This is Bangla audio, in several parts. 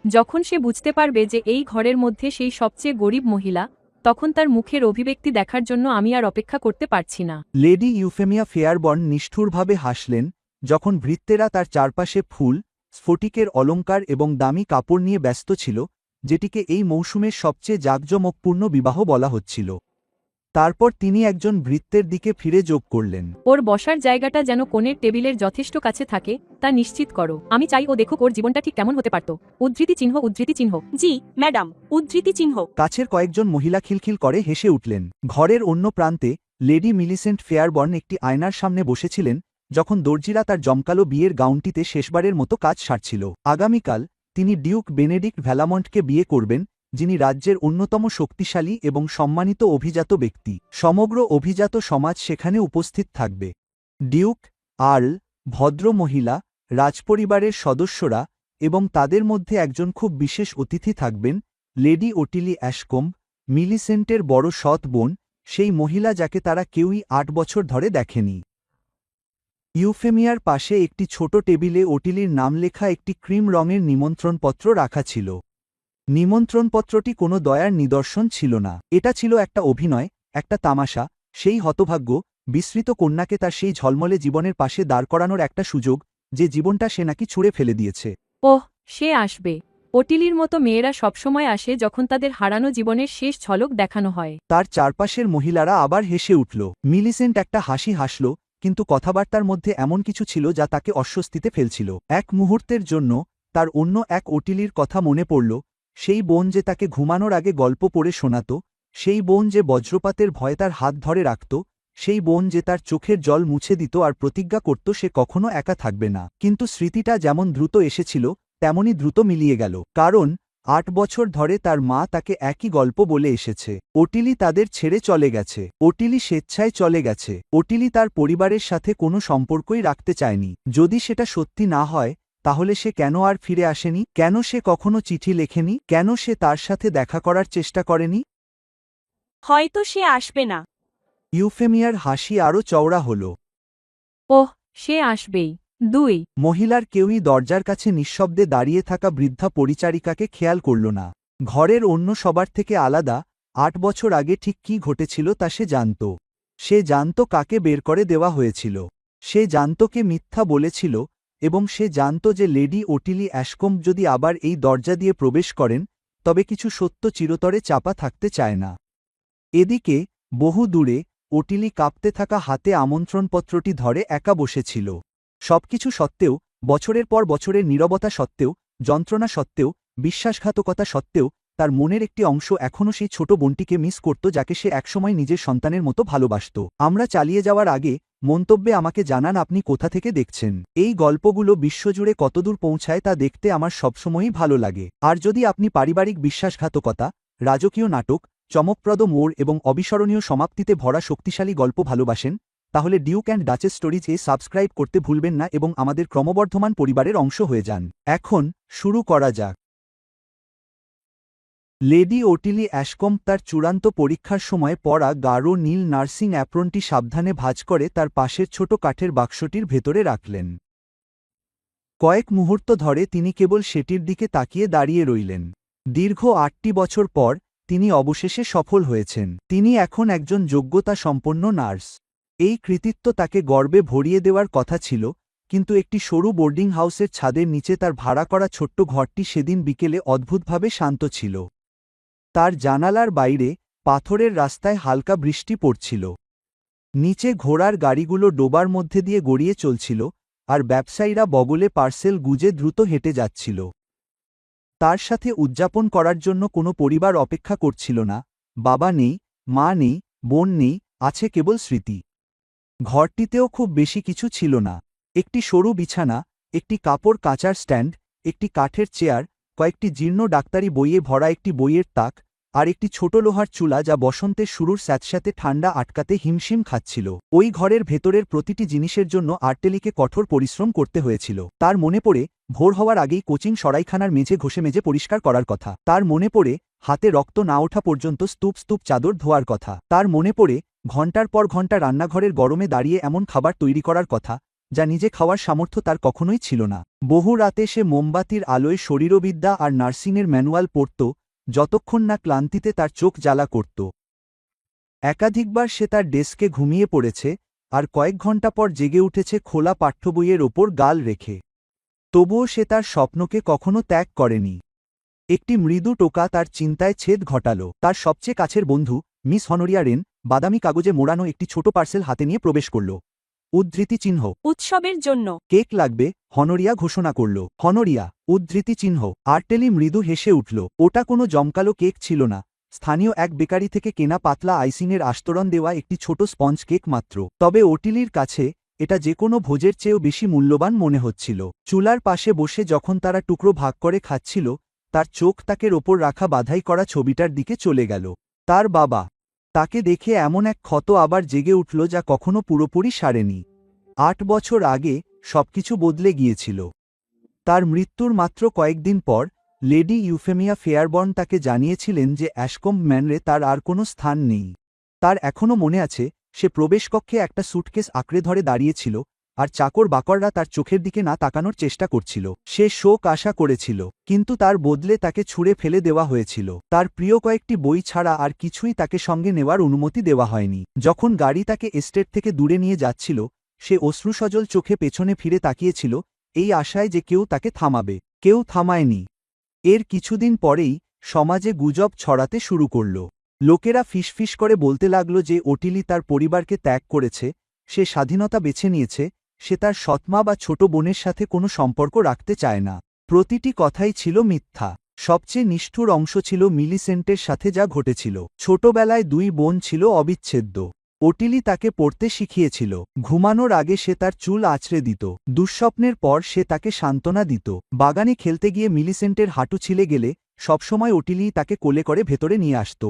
যখন সে বুঝতে পারবে যে এই ঘরের মধ্যে সেই সবচেয়ে গরিব মহিলা, তখন তার মুখের অভিব্যক্তি দেখার জন্য আমি আর অপেক্ষা করতে পারছি না। লেডি ইউফেমিয়া ফেয়ারবর্ন নিষ্ঠুরভাবে হাসলেন যখন ভৃত্যেরা তার চারপাশে ফুল, স্ফটিকের অলঙ্কার এবং দামি কাপড় নিয়ে ব্যস্ত ছিল, যেটিকে এই মৌসুমের সবচেয়ে জাঁকজমকপূর্ণ বিবাহ বলা হচ্ছিল। তারপর তিনি একজন ভৃত্যের দিকে ফিরে যোগ করলেন, ওর বসার জায়গাটা যেন কোণের টেবিলের যথেষ্ট কাছে থাকে তা নিশ্চিত করো। আমি চাই ও দেখুক ওর জীবনটা ঠিক কেমন হতে পারত। উদ্ধৃতি চিহ্ন উদ্ধৃতি চিহ্ন। জি ম্যাডাম, উদ্ধৃতি চিহ্ন। কাছের কয়েকজন মহিলা খিলখিল করে হেসে উঠলেন। ঘরের অন্য প্রান্তে লেডি মিলিসেন্ট ফেয়ারবর্ন একটি আয়নার সামনে বসেছিলেন যখন দর্জিরা তার জমকালো বিয়ের গাউনটিতে শেষবারের মতো কাজ সারছিল। আগামীকাল তিনি ডিউক বেনেডিক্ট ভ্যালামন্টকে বিয়ে করবেন, যিনি রাজ্যের অন্যতম শক্তিশালী এবং সম্মানিত অভিজাত ব্যক্তি। সমগ্র অভিজাত সমাজ সেখানে উপস্থিত থাকবে। ডিউক, আর্ল, ভদ্র মহিলা, রাজপরিবারের সদস্যরা এবং তাদের মধ্যে একজন খুব বিশেষ অতিথি থাকবেন, লেডি ওটিলি অ্যাশকম্ব, মিলিসেন্টের বড় সৎ বোন, সেই মহিলা যাকে তারা কেউই ৮ বছর ধরে দেখেনি। ইউফেমিয়ার পাশে একটি ছোট টেবিলে ওটিলির নাম লেখা একটি ক্রিম রঙের নিমন্ত্রণপত্র রাখা ছিল। নিমন্ত্রণপত্রটি কোনো দয়ার নিদর্শন ছিল না। এটা ছিল একটা অভিনয়, একটা তামাশা, সেই হতভাগ্য, বিস্মৃত কন্যাকে তার সেই ঝলমলে জীবনের পাশে দাঁড় করানোর একটা সুযোগ, যে জীবনটা সে নাকি ছুঁড়ে ফেলে দিয়েছে। ওহ, সে আসবে। ওটিলির মতো মেয়েরা সবসময় আসে যখন তাদের হারানো জীবনের শেষ ঝলক দেখানো হয়। তার চারপাশের মহিলারা আবার হেসে উঠল। মিলিসেন্ট একটা হাসি হাসল, কিন্তু কথাবার্তার মধ্যে এমন কিছু ছিল যা তাকে অস্বস্তিতে ফেলছিল। এক মুহূর্তের জন্য তার অন্য এক ওটিলির কথা মনে পড়ল, সেই বোন যে তাকে ঘুমানোর আগে গল্প পড়ে শোনাত, সেই বোন যে বজ্রপাতের ভয়ে তার হাত ধরে রাখত, সেই বোন যে তার চোখের জল মুছে দিত আর প্রতিজ্ঞা করত সে কখনো একা থাকবে না। কিন্তু স্মৃতিটা যেমন দ্রুত এসেছিল তেমনই দ্রুত মিলিয়ে গেল, কারণ ৮ বছর ধরে তার মা তাকে একই গল্প বলে এসেছে। ওটিলি তাদের ছেড়ে চলে গেছে। ওটিলি স্বেচ্ছায় চলে গেছে। ওটিলি তার পরিবারের সাথে কোনো সম্পর্কই রাখতে চায়নি। যদি সেটা সত্যি না হয়, তাহলে সে কেন আর ফিরে আসেনি? কেন সে কখনো চিঠি লেখেনি? কেন সে তার সাথে দেখা করার চেষ্টা করেনি? হয়তো সে আসবে না। ইউফেমিয়ার হাসি আরও চওড়া হল। ওহ, সে আসবেই। ২ মহিলার কেউই দরজার কাছে নিঃশব্দে দাঁড়িয়ে থাকা বৃদ্ধা পরিচারিকাকে খেয়াল করল না। ঘরের অন্য সবার থেকে আলাদা, ৮ বছর আগে ঠিক কী ঘটেছিল তা সে জানত। সে জানত কাকে বের করে দেওয়া হয়েছিল। সে জানত কে মিথ্যা বলেছিল, এবং সে জানত যে লেডি ওটিলি অ্যাশকম্ব যদি আবার এই দরজা দিয়ে প্রবেশ করেন, তবে কিছু সত্য চিরতরে চাপা থাকতে চায় না। এদিকে, বহু দূরে, ওটিলি কাঁপতে থাকা হাতে আমন্ত্রণপত্রটি ধরে একা বসেছিল। সবকিছু সত্ত্বেও, বছরের পর বছরের নীরবতা সত্ত্বেও, যন্ত্রণা সত্ত্বেও, বিশ্বাসঘাতকতা সত্ত্বেও, তার মনের একটি অংশ এখনও সেই ছোট বোনটিকে মিস করত যাকে সে একসময় নিজের সন্তানের মতো ভালোবাসত। আমরা চালিয়ে যাওয়ার আগে মন্তব্যে আমাকে জানান আপনি কোথা থেকে দেখছেন। এই গল্পগুলো বিশ্বজুড়ে কতদূর পৌঁছায় তা দেখতে আমার সবসময়ই ভালো লাগে। আর যদি আপনি পারিবারিক বিশ্বাসঘাতকতা, রাজকীয় নাটক, চমকপ্রদ মোড় এবং অবিস্মরণীয় সমাপ্তিতে ভরা শক্তিশালী গল্প ভালোবাসেন, তাহলে ডিউক অ্যান্ড ডাচেস স্টোরিজ-এ সাবস্ক্রাইব করতে ভুলবেন না এবং আমাদের ক্রমবর্ধমান পরিবারের অংশ হয়ে যান। এখন শুরু করা যাক। লেডি ওটিলি অ্যাশকম্ব তার চূড়ান্ত পরীক্ষার সময় পরা গাঢ় নীল নার্সিং অ্যাপ্রনটি সাবধানে ভাঁজ করে তার পাশের ছোট কাঠের বাক্সটির ভেতরে রাখলেন। কয়েক মুহূর্ত ধরে তিনি কেবল সেটির দিকে তাকিয়ে দাঁড়িয়ে রইলেন। দীর্ঘ ৮টি বছর পর তিনি অবশেষে সফল হয়েছেন। তিনি এখন একজন যোগ্যতা সম্পন্ন নার্স। এই কৃতিত্ব তাকে গর্বে ভরিয়ে দেওয়ার কথা ছিল, কিন্তু একটি সরু বোর্ডিং হাউসের ছাদের নিচে তার ভাড়া করা ছোট্ট ঘরটি সেদিন বিকেলে অদ্ভুতভাবে শান্ত ছিল। তার জানালার বাইরে, পাথরের রাস্তায় হালকা বৃষ্টি পড়ছিল। নিচে ঘোড়ার গাড়িগুলো ডোবার মধ্যে দিয়ে গড়িয়ে চলছিল, আর ব্যবসায়ীরা বগলে পার্সেল গুজে দ্রুত হেঁটে যাচ্ছিল। তার সাথে উদযাপন করার জন্য কোনো পরিবার অপেক্ষা করছিল না। বাবা নেই, মা নেই, বোন নেই, আছে কেবল স্মৃতি। ঘরটিতেও খুব বেশি কিছু ছিল না। একটি সরু বিছানা, একটি কাপড় কাচার স্ট্যান্ড, একটি কাঠের চেয়ার, কয়েকটি জীর্ণ ডাক্তারি বইয়ে ভরা একটি বইয়ের তাক, আর একটি ছোট লোহার চুলা যা বসন্তের শুরুর স্যাঁতস্যাঁতে ঠান্ডা আটকাতে হিমশিম খাচ্ছিল। ওই ঘরের ভেতরের প্রতিটি জিনিসের জন্য আর্টেলিকে কঠোর পরিশ্রম করতে হয়েছিল। তার মনে পড়ে ভোর হওয়ার আগেই কোচিং সরাইখানার মেঝে ঘষে মেজে পরিষ্কার করার কথা। তার মনে পড়ে হাতে রক্ত না ওঠা পর্যন্ত স্তূপ স্তূপ চাদর ধোয়ার কথা। তার মনে পড়ে ঘণ্টার পর ঘণ্টা রান্নাঘরের গরমে দাঁড়িয়ে এমন খাবার তৈরি করার কথা, যা নিজে খাওয়ার সামর্থ্য তার কখনোই ছিল না। বহু রাতে সে মোমবাতির আলোয় শরীরবিদ্যা আর নার্সিংয়ের ম্যানুয়াল পড়ত, যতক্ষণ না ক্লান্তিতে তার চোখ জ্বালা করত। একাধিকবার সে তার ডেস্কে ঘুমিয়ে পড়েছে, আর কয়েক ঘন্টা পর জেগে উঠেছে খোলা পাঠ্যবইয়ের ওপর গাল রেখে। তবুও সে তার স্বপ্নকে কখনো ত্যাগ করেনি। একটি মৃদু টোকা তার চিন্তায় ছেদ ঘটাল। তার সবচেয়ে কাছের বন্ধু মিস হনোরিয়া রেন বাদামি কাগজে মোড়ানো একটি ছোট পার্সেল হাতে নিয়ে প্রবেশ করল। উদ্ধৃতি চিহ্ন, উৎসবের জন্য। কেক লাগবে, হনোরিয়া ঘোষণা করল। হনোরিয়া, উদ্ধৃতি চিহ্ন। আর্টেলি মৃদু হেসে উঠল। ওটা কোনো জমকালো কেক ছিল না, স্থানীয় এক বেকারি থেকে কেনা পাতলা আইসিংয়ের আস্তরণ দেওয়া একটি ছোট স্পঞ্জ কেক মাত্র। তবে ওটিলির কাছে এটা যে কোনো ভোজের চেয়েও বেশি মূল্যবান মনে হচ্ছিল। চুলার পাশে বসে যখন তারা টুকরো ভাগ করে খাচ্ছিল, তার চোখ তাকের ওপর রাখা বাধাই করা ছবিটার দিকে চলে গেল। তার বাবা। তাকে দেখে এমন এক ক্ষত আবার জেগে উঠল যা কখনো পুরোপুরি সারেনি। ৮ বছর আগে সবকিছু বদলে গিয়েছিল। তার মৃত্যুর মাত্র কয়েকদিন পর লেডি ইউফেমিয়া ফেয়ারবর্ন তাকে জানিয়েছিলেন যে অ্যাশকম্ব ম্যানরে তার আর কোনো স্থান নেই। তার এখনও মনে আছে, সে প্রবেশকক্ষে একটা স্যুটকেস আঁকড়ে ধরে দাঁড়িয়েছিল, আর চাকর বাকররা তার চোখের দিকে না তাকানোর চেষ্টা করছিল। সে শোক আশা করেছিল, কিন্তু তার বদলে তাকে ছুঁড়ে ফেলে দেওয়া হয়েছিল। তার প্রিয় কয়েকটি বই ছাড়া আর কিছুই তাকে সঙ্গে নেওয়ার অনুমতি দেওয়া হয়নি। যখন গাড়ি তাকে এস্টেট থেকে দূরে নিয়ে যাচ্ছিল, সে অশ্রুসজল চোখে পেছনে ফিরে তাকিয়েছিল, এই আশায় যে কেউ তাকে থামাবে। কেউ থামায়নি। এর কিছুদিন পরেই সমাজে গুজব ছড়াতে শুরু করল। লোকেরা ফিসফিস করে বলতে লাগল যে ওটিলি তার পরিবারকে ত্যাগ করেছে, সে স্বাধীনতা বেছে নিয়েছে, সে তার সৎমা বা ছোট বোনের সাথে কোনো সম্পর্ক রাখতে চায় না। প্রতিটি কথাই ছিল মিথ্যা। সবচেয়ে নিষ্ঠুর অংশ ছিল মিলিসেন্টের সাথে যা ঘটেছিল। ছোটবেলায় 2 বোন ছিল অবিচ্ছেদ্য। ওটিলি তাকে পড়তে শিখিয়েছিল। ঘুমানোর আগে সে তার চুল আঁচড়ে দিত। দুঃস্বপ্নের পর সে তাকে সান্ত্বনা দিত। বাগানে খেলতে গিয়ে মিলিসেন্টের হাঁটু ছিলে গেলে সবসময় ওটিলি তাকে কোলে করে ভেতরে নিয়ে আসত।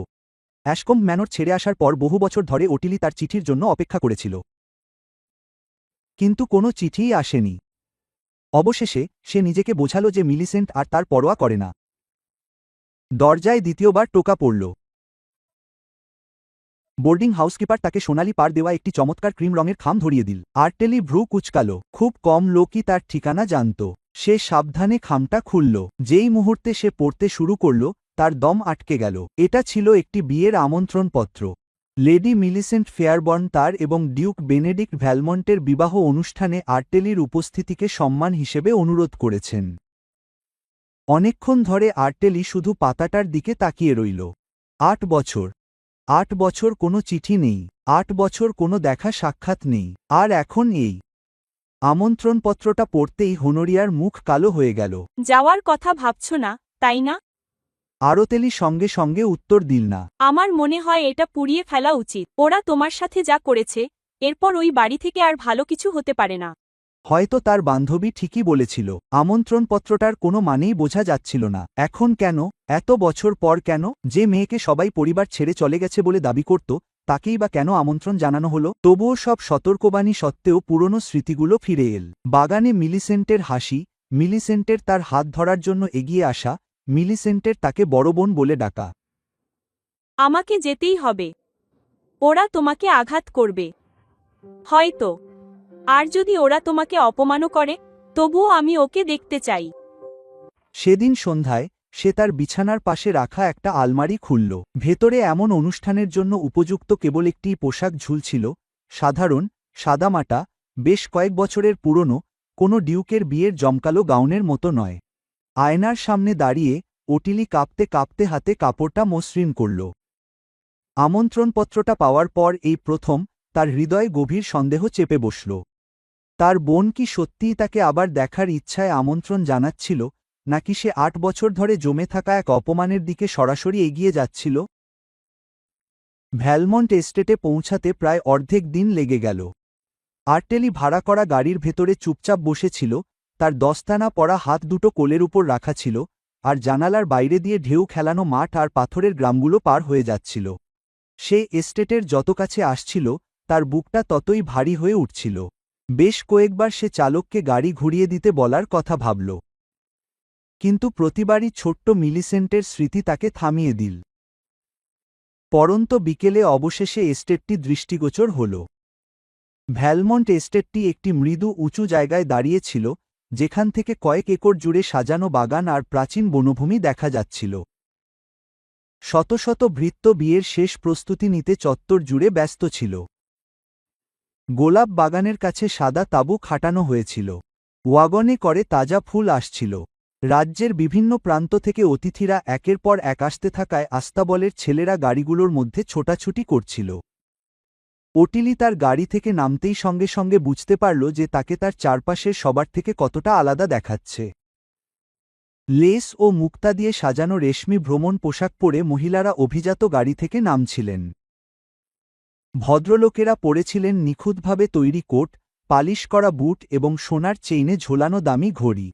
অ্যাশকম্ব ম্যানর ছেড়ে আসার পর বহু বছর ধরে ওটিলি তার চিঠির জন্য অপেক্ষা করেছিল, কিন্তু কোনো চিঠিই আসেনি। অবশেষে সে নিজেকে বোঝাল যে মিলিসেন্ট আর তার পরোয়া করে না। দরজায় দ্বিতীয়বার টোকা পড়ল। বোর্ডিং হাউসকিপার তাকে সোনালি পার দেওয়া একটি চমৎকার ক্রিম রঙের খাম ধরিয়ে দিল। আর্টেলি ভ্রু কুচকাল। খুব কম লোকই তার ঠিকানা জানত। সে সাবধানে খামটা খুলল। যেই মুহূর্তে সে পড়তে শুরু করল, তার দম আটকে গেল। এটা ছিল একটি বিয়ের আমন্ত্রণপত্র। লেডি মিলিসেন্ট ফেয়ারবর্ন তার এবং ডিউক বেনেডিক্ট ভ্যালমন্টের বিবাহ অনুষ্ঠানে আর্টেলির উপস্থিতিকে সম্মান হিসেবে অনুরোধ করেছেন। অনেকক্ষণ ধরে আর্টেলি শুধু পাতাটার দিকে তাকিয়ে রইল। 8 বছর। 8 বছর কোনো চিঠি নেই। 8 বছর কোনো দেখা সাক্ষাৎ নেই। আর এখন এই আমন্ত্রণপত্রটা পড়তেই হনোরিয়ার মুখ কালো হয়ে গেল। যাওয়ার কথা ভাবছ না, তাই না? আরতেলি সঙ্গে সঙ্গে উত্তর দিল না। আমার মনে হয় এটা পুড়িয়ে ফেলা উচিত। ওরা তোমার সাথে যা করেছে, এরপর ওই বাড়ি থেকে আর ভালো কিছু হতে পারে না। হয়তো তার বান্ধবী ঠিকই বলেছিল। আমন্ত্রণপত্রটার কোনো মানেই বোঝা যাচ্ছিল না। এখন কেন? এত বছর পর কেন? যে মেয়েকে সবাই পরিবার ছেড়ে চলে গেছে বলে দাবি করত, তাকেই বা কেন আমন্ত্রণ জানানো হলো? তবুও সব সতর্কবাণী সত্ত্বেও পুরনো স্মৃতিগুলো ফিরে এল। বাগানে মিলিসেন্টের হাসি, মিলিসেন্টের তার হাত ধরার জন্য এগিয়ে আসা, মিলিসেন্টের তাকে বড় বোন বলে ডাকা। আমাকে যেতেই হবে। ওরা তোমাকে আঘাত করবে, হয়তো। আর যদি ওরা তোমাকে অপমানও করে, তবুও আমি ওকে দেখতে চাই। সেদিন সন্ধ্যায় সে তার বিছানার পাশে রাখা একটা আলমারি খুলল। ভেতরে এমন অনুষ্ঠানের জন্য উপযুক্ত কেবল একটি পোশাক ঝুলছিল, সাধারণ, সাদামাটা, বেশ কয়েক বছরের পুরনো, কোনো ডিউকের বিয়ের জমকালো গাউনের মতো নয়। আয়নার সামনে দাঁড়িয়ে ওটিলি কাঁপতে কাঁপতে হাতে কাপড়টা মসৃণ করল। আমন্ত্রণপত্রটা পাওয়ার পর এই প্রথম তার হৃদয়ে গভীর সন্দেহ চেপে বসল। তার বোন কি সত্যিই তাকে আবার দেখার ইচ্ছায় আমন্ত্রণ জানাচ্ছিল, নাকি সে 8 বছর ধরে জমে থাকা এক অপমানের দিকে সরাসরি এগিয়ে যাচ্ছিল? ভ্যালমন্ট এস্টেটে পৌঁছাতে প্রায় অর্ধেক দিন লেগে গেল। আর্টেলি ভাড়া করা গাড়ির ভেতরে চুপচাপ বসেছিল, তার দস্তানা পরা হাত দুটো কোলের উপর রাখা ছিল, আর জানালার বাইরে দিয়ে ঢেউ খেলানো মাঠ আর পাথরের গ্রামগুলো পার হয়ে যাচ্ছিল। সে এস্টেটের যত কাছে আসছিল, তার বুকটা ততই ভারী হয়ে উঠছিল। বেশ কয়েকবার সে চালককে গাড়ি ঘুরিয়ে দিতে বলার কথা ভাবল, কিন্তু প্রতিবারই ছোট্ট মিলিসেন্টের স্মৃতি তাকে থামিয়ে দিল। পরন্ত বিকেলে অবশেষে এস্টেটটি দৃষ্টিগোচর হল। ভ্যালমন্ট এস্টেটটি একটি মৃদু উঁচু জায়গায় দাঁড়িয়েছিল, যেখান থেকে কয়েক একর জুড়ে সাজানো বাগান আর প্রাচীন বনভূমি দেখা যাচ্ছিল। শত শত ভৃত্য বিয়ের শেষ প্রস্তুতি নিতে চত্বর জুড়ে ব্যস্ত ছিল। গোলাপ বাগানের কাছে সাদা তাঁবু খাটানো হয়েছিল। ওয়াগনে করে তাজা ফুল আসছিল। রাজ্যের বিভিন্ন প্রান্ত থেকে অতিথিরা একের পর এক আসতে থাকায় আস্তাবলের ছেলেরা গাড়িগুলোর মধ্যে ছোটাছুটি করছিল। ওটিলি তার গাড়ি থেকে নামতেই সঙ্গে সঙ্গে বুঝতে পারল যে তাকে তার চারপাশের সবার থেকে কতটা আলাদা দেখাচ্ছে। লেস ও মুক্তা দিয়ে সাজানো রেশমি ভ্রমণ পোশাক পরে মহিলারা অভিজাত গাড়ি থেকে নামছিলেন। ভদ্রলোকেরা পরেছিলেন নিখুঁতভাবে তৈরি কোট, পালিশ করা বুট এবং সোনার চেইনে ঝোলানো দামি ঘড়ি।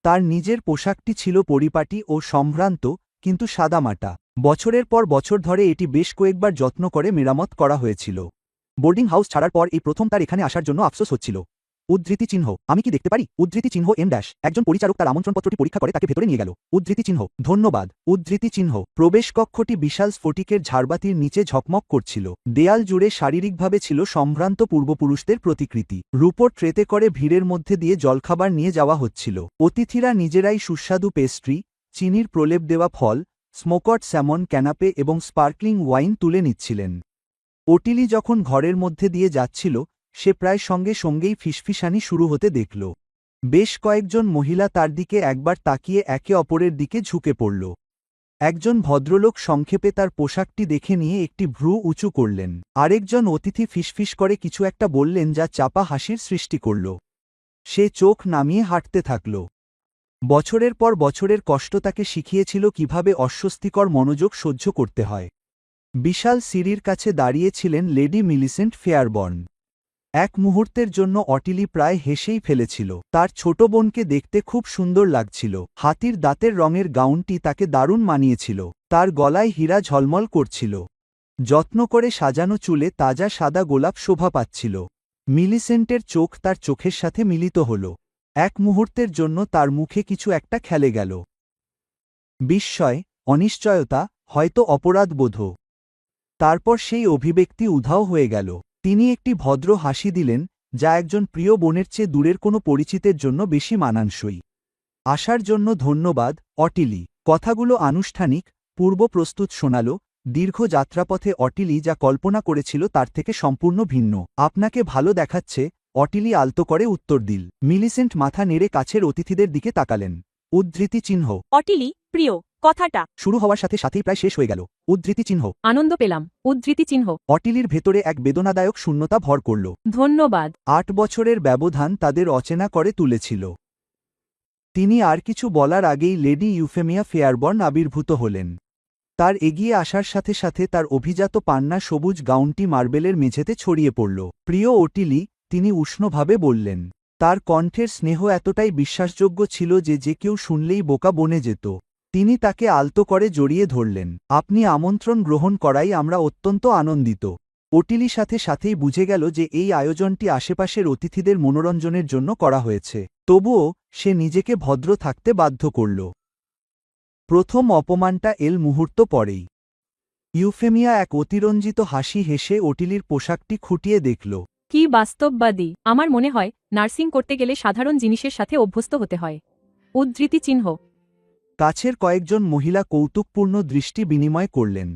তার নিজের পোশাকটি ছিল পরিপাটি ও সম্ভ্রান্ত, কিন্তু সাদামাটা। বছরের পর বছর ধরে এটি বেশ কয়েকবার যত্ন করে মেরামত করা হয়েছিল। বোর্ডিং হাউস ছাড়ার পর এই প্রথম তার এখানে আসার জন্য আফসোস হচ্ছিল। উদ্ধৃতি চিহ্ন, আমি কি দেখতে পারি? উদ্ধৃতি চিহ্ন এম ড্যাশ। একজন পরিচারক তার আমন্ত্রণপত্রটি পরীক্ষা করে তাকে ভেতরে নিয়ে গেল। উদ্ধৃতি চিহ্ন, ধন্যবাদ। উদ্ধৃতি চিহ্ন, প্রবেশকক্ষটি বিশাল স্ফটিকের ঝাড়বাতির নিচে ঝকমক করছিল। দেয়াল জুড়ে শারীরিকভাবে ছিল সম্ভ্রান্ত পূর্বপুরুষদের প্রতিকৃতি। রূপোর ট্রেতে করে ভিড়ের মধ্যে দিয়ে জলখাবার নিয়ে যাওয়া হচ্ছিল। অতিথিরা নিজেরাই সুস্বাদু পেস্ট্রি, চিনির প্রলেপ দেওয়া ফল, স্মোকড স্যামন ক্যানাপে এবং স্পার্কলিং ওয়াইন তুলে নিচ্ছিলেন। ওটিলি যখন ঘরের মধ্যে দিয়ে যাচ্ছিল, সে প্রায় সঙ্গে সঙ্গেই ফিসফিসানি শুরু হতে দেখল। বেশ কয়েকজন মহিলা তার দিকে একবার তাকিয়ে একে অপরের দিকে ঝুঁকে পড়ল। একজন ভদ্রলোক সংক্ষেপে তার পোশাকটি দেখে নিয়ে একটি ভ্রু উঁচু করলেন। আরেকজন অতিথি ফিসফিস করে কিছু একটা বললেন যা চাপা হাসির সৃষ্টি করল। সে চোখ নামিয়ে হাঁটতে থাকল। বছরের পর বছরের কষ্ট তাকে শিখিয়েছিল কিভাবে অস্বস্তিকর মনোযোগ সহ্য করতে হয়। বিশাল সিঁড়ির কাছে দাঁড়িয়েছিলেন লেডি মিলিসেন্ট ফেয়ারবর্ন। এক মুহূর্তের জন্য অটিলি প্রায় হেসেই ফেলেছিল। তার ছোট বোনকে দেখতে খুব সুন্দর লাগছিল। হাতির দাঁতের রঙের গাউনটি তাকে দারুণ মানিয়েছিল। তার গলায় হীরা ঝলমল করছিল। যত্ন করে সাজানো চুলে তাজা সাদা গোলাপ শোভা পাচ্ছিল। মিলিসেন্টের চোখ তার চোখের সাথে মিলিত হল। এক মুহূর্তের জন্য তার মুখে কিছু একটা খেলে গেল। বিস্ময়, অনিশ্চয়তা, হয়তো অপরাধবোধ। তারপর সেই অভিব্যক্তি উধাও হয়ে গেল। তিনি একটি ভদ্র হাসি দিলেন, যা একজন প্রিয় বোনের চেয়ে দূরের কোনো পরিচিতের জন্য বেশি মানানসই। আসার জন্য ধন্যবাদ, অটিলি। কথাগুলো আনুষ্ঠানিক, পূর্ব প্রস্তুত শোনাল। দীর্ঘ যাত্রাপথে অটিলি যা কল্পনা করেছিল তার থেকে সম্পূর্ণ ভিন্ন। আপনাকে ভালো দেখাচ্ছে, অটিলি আলতো করে উত্তর দিল। মিলিসেন্ট মাথা নেড়ে কাছের অতিথিদের দিকে তাকালেন। উদ্ধৃতি চিহ্ন, অটিলি, প্রিয়, কথাটা শুরু হওয়ার সাথে সাথেই প্রায় শেষ হয়ে গেল। উদ্ধৃতি চিহ্ন, আনন্দ পেলাম। উদ্ধৃতি চিহ্ন, অটিলির ভেতরে এক বেদনাদায়ক শূন্যতা ভর করল। ধন্যবাদ। 8 বছরের ব্যবধান তাদের অচেনা করে তুলেছিল। তিনি আর কিছু বলার আগেই লেডি ইউফেমিয়া ফেয়ারবর্ন আবির্ভূত হলেন। তার এগিয়ে আসার সাথে সাথে তার অভিজাত পান্না সবুজ গাউনটি মার্বেলের মেঝেতে ছড়িয়ে পড়ল। প্রিয় অটিলি, তিনি উষ্ণভাবে বললেন। তার কণ্ঠের স্নেহ এতটাই বিশ্বাসযোগ্য ছিল যে যে কেউ শুনলেই বোকা বনে যেত। তিনি তাকে আলতো করে জড়িয়ে ধরলেন। আপনি আমন্ত্রণ গ্রহণ করাই আমরা অত্যন্ত আনন্দিত। ওটিলি সাথে সাথেই বুঝে গেল যে এই আয়োজনটি আশেপাশের অতিথিদের মনোরঞ্জনের জন্য করা হয়েছে। তবুও সে নিজেকে ভদ্র থাকতে বাধ্য করল। প্রথম অপমানটা এল মুহূর্ত পরেই। ইউফেমিয়া এক অতিরঞ্জিত হাসি হেসে ওটিলির পোশাকটি খুঁটিয়ে দেখল। কি বাস্তববাদী! আমার মনে হয় নার্সিং করতে গেলে সাধারণ জিনিসের সাথে অভ্যস্ত হতে হয়। উদ্ধৃতি চিহ্ন, কাছের কয়েকজন মহিলা কৌতুকপূর্ণ দৃষ্টি বিনিময় করলেন।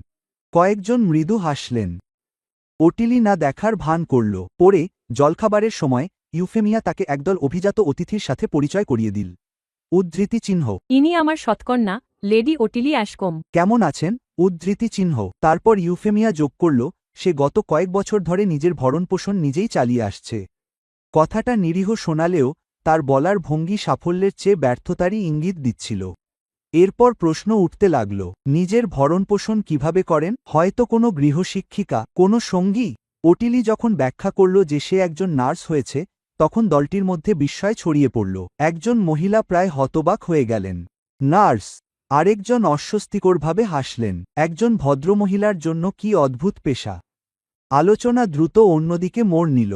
কয়েকজন মৃদু হাসলেন। ওটিলি না দেখার ভান করল। পরে জলখাবারের সময় ইউফেমিয়া তাকে একদল অভিজাত অতিথির সাথে পরিচয় করিয়ে দিল। উদ্ধৃতি চিহ্ন, ইনি আমার সৎকন্যা, লেডি ওটিলি অ্যাশকম। কেমন আছেন? উদ্ধৃতি চিহ্ন। তারপর ইউফেমিয়া যোগ করল, সে গত কয়েক বছর ধরে নিজের ভরণপোষণ নিজেই চালিয়ে আসছে। কথাটা নিরীহ শোনালেও তার বলার ভঙ্গি সাফল্যের চেয়ে ব্যর্থতারই ইঙ্গিত দিচ্ছিল। এরপর প্রশ্ন উঠতে লাগল, নিজের ভরণপোষণ কিভাবে করেন? হয়তো কোনো গৃহশিক্ষিকা, কোনো সঙ্গী? ওটিলি যখন ব্যাখ্যা করল যে সে একজন নার্স হয়েছে, তখন দলটির মধ্যে বিস্ময় ছড়িয়ে পড়ল। একজন মহিলা প্রায় হতবাক হয়ে গেলেন। নার্স! আরেকজন অস্বস্তিকরভাবে হাসলেন। একজন ভদ্রমহিলার জন্য কি অদ্ভুত পেশা! আলোচনা দ্রুত অন্যদিকে মোড় নিল।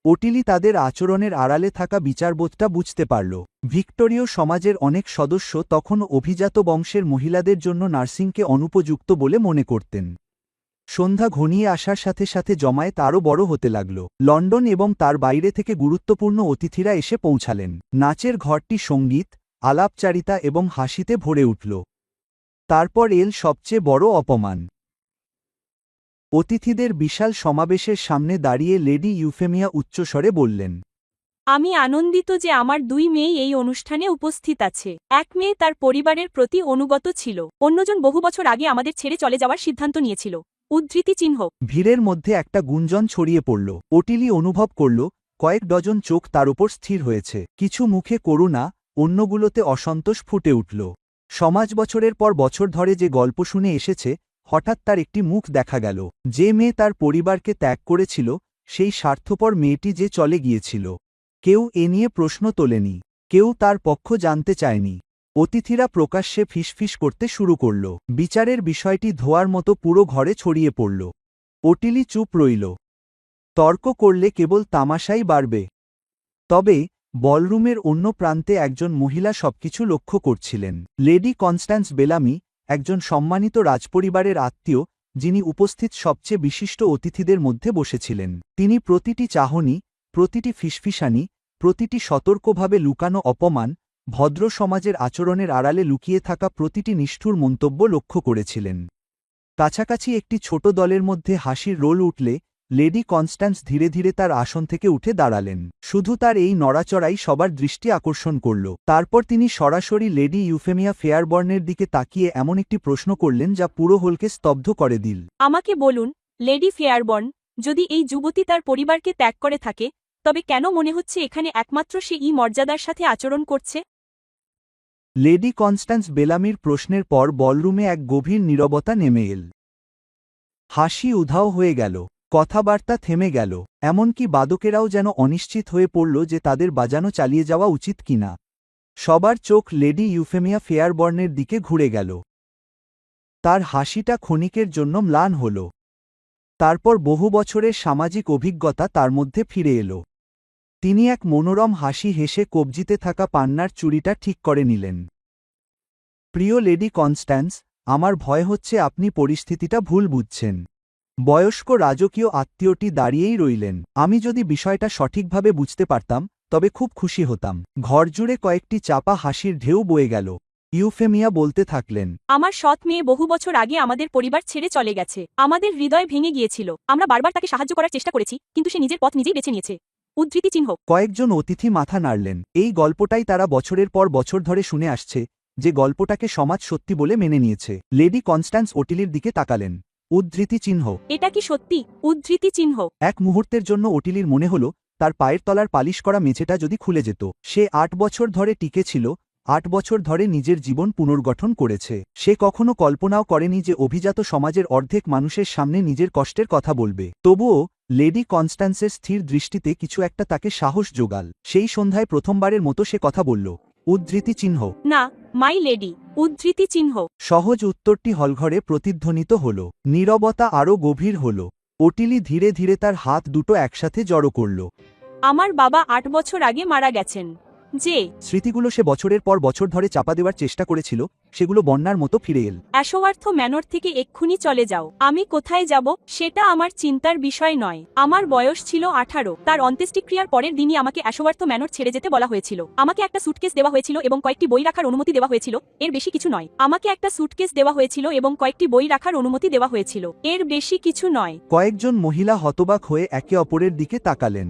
ওটিলি তাদের আচরণের আড়ালে থাকা বিচারবোধটা বুঝতে পারল। ভিক্টোরীয় সমাজের অনেক সদস্য তখন অভিজাত বংশের মহিলাদের জন্য নার্সিংকে অনুপযুক্ত বলে মনে করতেন। সন্ধ্যা ঘনিয়ে আসার সাথে সাথে জমায়েত আরও বড় হতে লাগল। লন্ডন এবং তার বাইরে থেকে গুরুত্বপূর্ণ অতিথিরা এসে পৌঁছালেন। নাচের ঘরটি সঙ্গীত, আলাপচারিতা এবং হাসিতে ভরে উঠল। তারপর এল সবচেয়ে বড় অপমান। অতিথিদের বিশাল সমাবেশের সামনে দাঁড়িয়ে লেডি ইউফেমিয়া উচ্চস্বরে বললেন, আমি আনন্দিত যে আমার 2 মেয়ে এই অনুষ্ঠানে উপস্থিত আছে। এক মেয়ে তার পরিবারের প্রতি অনুগত ছিল, অন্যজন বহু বছর আগে আমাদের ছেড়ে চলে যাওয়ার সিদ্ধান্ত নিয়েছিল। উদ্ধৃতি চিহ্ন। ভিড়ের মধ্যে একটা গুঞ্জন ছড়িয়ে পড়ল। ওটিলি অনুভব করল কয়েক ডজন চোখ তার উপর স্থির হয়েছে। কিছু মুখে করুণা, অন্যগুলোতে অসন্তোষ ফুটে উঠল। সমাজ বছরের পর বছর ধরে যে গল্প শুনে এসেছে, হঠাৎ তার একটি মুখ দেখা গেল। যে মেয়ে তার পরিবারকে ত্যাগ করেছিল, সেই স্বার্থপর মেয়েটি যে চলে গিয়েছিল। কেউ এ নিয়ে প্রশ্ন তোলেনি, কেউ তার পক্ষ জানতে চায়নি। অতিথিরা প্রকাশ্যে ফিসফিস করতে শুরু করল। বিচারের বিষয়টি ধোয়ার মতো পুরো ঘরে ছড়িয়ে পড়ল। ওটিলি চুপ রইল। তর্ক করলে কেবল তামাশাই বাড়বে। তবে বলরুমের অন্য প্রান্তে একজন মহিলা সবকিছু লক্ষ্য করছিলেন। লেডি কনস্ট্যান্স বেলামি, একজন সম্মানিত রাজপরিবারের আত্মীয়, যিনি উপস্থিত সবচেয়ে বিশিষ্ট অতিথিদের মধ্যে বসেছিলেন। তিনি প্রতিটি চাহনি, প্রতিটি ফিসফিসানি, প্রতিটি সতর্কভাবে লুকানো অপমান, ভদ্র সমাজের আচরণের আড়ালে লুকিয়ে থাকা প্রতিটি নিষ্ঠুর মন্তব্য লক্ষ্য করেছিলেন। কাছাকাছি একটি ছোট দলের মধ্যে হাসির রোল উঠলে লেডি কনস্ট্যান্স ধীরে ধীরে তার আসন থেকে উঠে দাঁড়ালেন। শুধু তার এই নড়াচড়াই সবার দৃষ্টি আকর্ষণ করল। তারপর তিনি সরাসরি লেডি ইউফেমিয়া ফেয়ারবর্নের দিকে তাকিয়ে এমন একটি প্রশ্ন করলেন যা পুরো হলকে স্তব্ধ করে দিল। আমাকে বলুন, লেডি ফেয়ারবর্ন, যদি এই যুবতী তার পরিবারকে ত্যাগ করে থাকে, তবে কেন মনে হচ্ছে এখানে একমাত্র সে ই মর্যাদার সাথে আচরণ করছে? লেডি কনস্ট্যান্স বেলামির প্রশ্নের পর বলরুমে এক গভীর নীরবতা নেমে এল। হাসি উধাও হয়ে গেল, কথাবার্তা থেমে গেল, এমনকি বাদকেরাও যেন অনিশ্চিত হয়ে পড়ল যে তাদের বাজানো চালিয়ে যাওয়া উচিত কিনা। সবার চোখ লেডি ইউফেমিয়া ফেয়ারবর্নের দিকে ঘুরে গেল। তার হাসিটা ক্ষণিকের জন্য ম্লান হল। তারপর বহু বছরের সামাজিক অভিজ্ঞতা তার মধ্যে ফিরে এলো। তিনি এক মনোরম হাসি হেসে কবজিতে থাকা পান্নার চুড়িটা ঠিক করে নিলেন। প্রিয় লেডি কনস্ট্যান্স, আমার ভয় হচ্ছে আপনি পরিস্থিতিটা ভুল বুঝছেন। বয়স্ক রাজকীয় আত্মীয়টি দাঁড়িয়েই রইলেন। আমি যদি বিষয়টা সঠিকভাবে বুঝতে পারতাম, তবে খুব খুশি হতাম। ঘরজুড়ে কয়েকটি চাপা হাসির ঢেউ বয়ে গেল। ইউফেমিয়া বলতে থাকলেন, আমার সৎ মেয়ে বহু বছর আগে আমাদের পরিবার ছেড়ে চলে গেছে। আমাদের হৃদয় ভেঙে গিয়েছিল। আমরা বারবার তাকে সাহায্য করার চেষ্টা করেছি, কিন্তু সে নিজের পথ নিজেই বেছে নিয়েছে। উদ্ধৃতি চিহ্ন। কয়েকজন অতিথি মাথা নাড়লেন। এই গল্পটাই তারা বছরের পর বছর ধরে শুনে আসছে, যে গল্পটাকে সমাজ সত্যি বলে মেনে নিয়েছে। লেডি কনস্ট্যান্স ওটিলির দিকে তাকালেন। উদ্ধৃতি চিহ্ন। এটা কি সত্যি? উদ্ধৃতি চিহ্ন। এক মুহূর্তের জন্য ওটিলির মনে হল তার পায়ের তলার পালিশ করা মেঝেটা যদি খুলে যেত। সে 8 বছর ধরে টিকে ছিল, 8 বছর ধরে নিজের জীবন পুনর্গঠন করেছে। সে কখনো কল্পনাও করেনি যে অভিজাত সমাজের অর্ধেক মানুষের সামনে নিজের কষ্টের কথা বলবে। তবুও লেডি কনস্ট্যান্সের স্থির দৃষ্টিতে কিছু একটা তাকে সাহস জোগাল। সেই সন্ধ্যায় প্রথমবারের মতো সে কথা বলল। উদ্ধৃতি চিহ্ন। না, মাই লেডি। উদ্ধৃতি চিহ্ন। সহজ উত্তরটি হলঘরে প্রতিধ্বনিত হল। নীরবতা আরও গভীর হল। ওটিলি ধীরে ধীরে তার হাত দুটো একসাথে জড়ো করল। আমার বাবা 8 বছর আগে মারা গেছেন। যে স্মৃতিগুলো সে বছরের পর বছর ধরে চাপা দেওয়ার চেষ্টা করেছিল, সেগুলো বন্যার মতো ফিরে এল। অ্যাশোয়ার্থ ম্যানর থেকে এক্ষুনি চলে যাও। আমি কোথায় যাব সেটা আমার চিন্তার বিষয় নয়। আমার বয়স ছিল 18। তার অন্ত্যেষ্টিক্রিয়ার পরের দিনই আমাকে অ্যাশোয়ার্থ ম্যানর ছেড়ে যেতে বলা হয়েছিল। আমাকে একটা সুটকেস দেওয়া হয়েছিল এবং কয়েকটি বই রাখার অনুমতি দেওয়া হয়েছিল, এর বেশি কিছু নয়। আমাকে একটা সুটকেস দেওয়া হয়েছিল এবং কয়েকটি বই রাখার অনুমতি দেওয়া হয়েছিল, এর বেশি কিছু নয়। কয়েকজন মহিলা হতবাক হয়ে একে অপরের দিকে তাকালেন।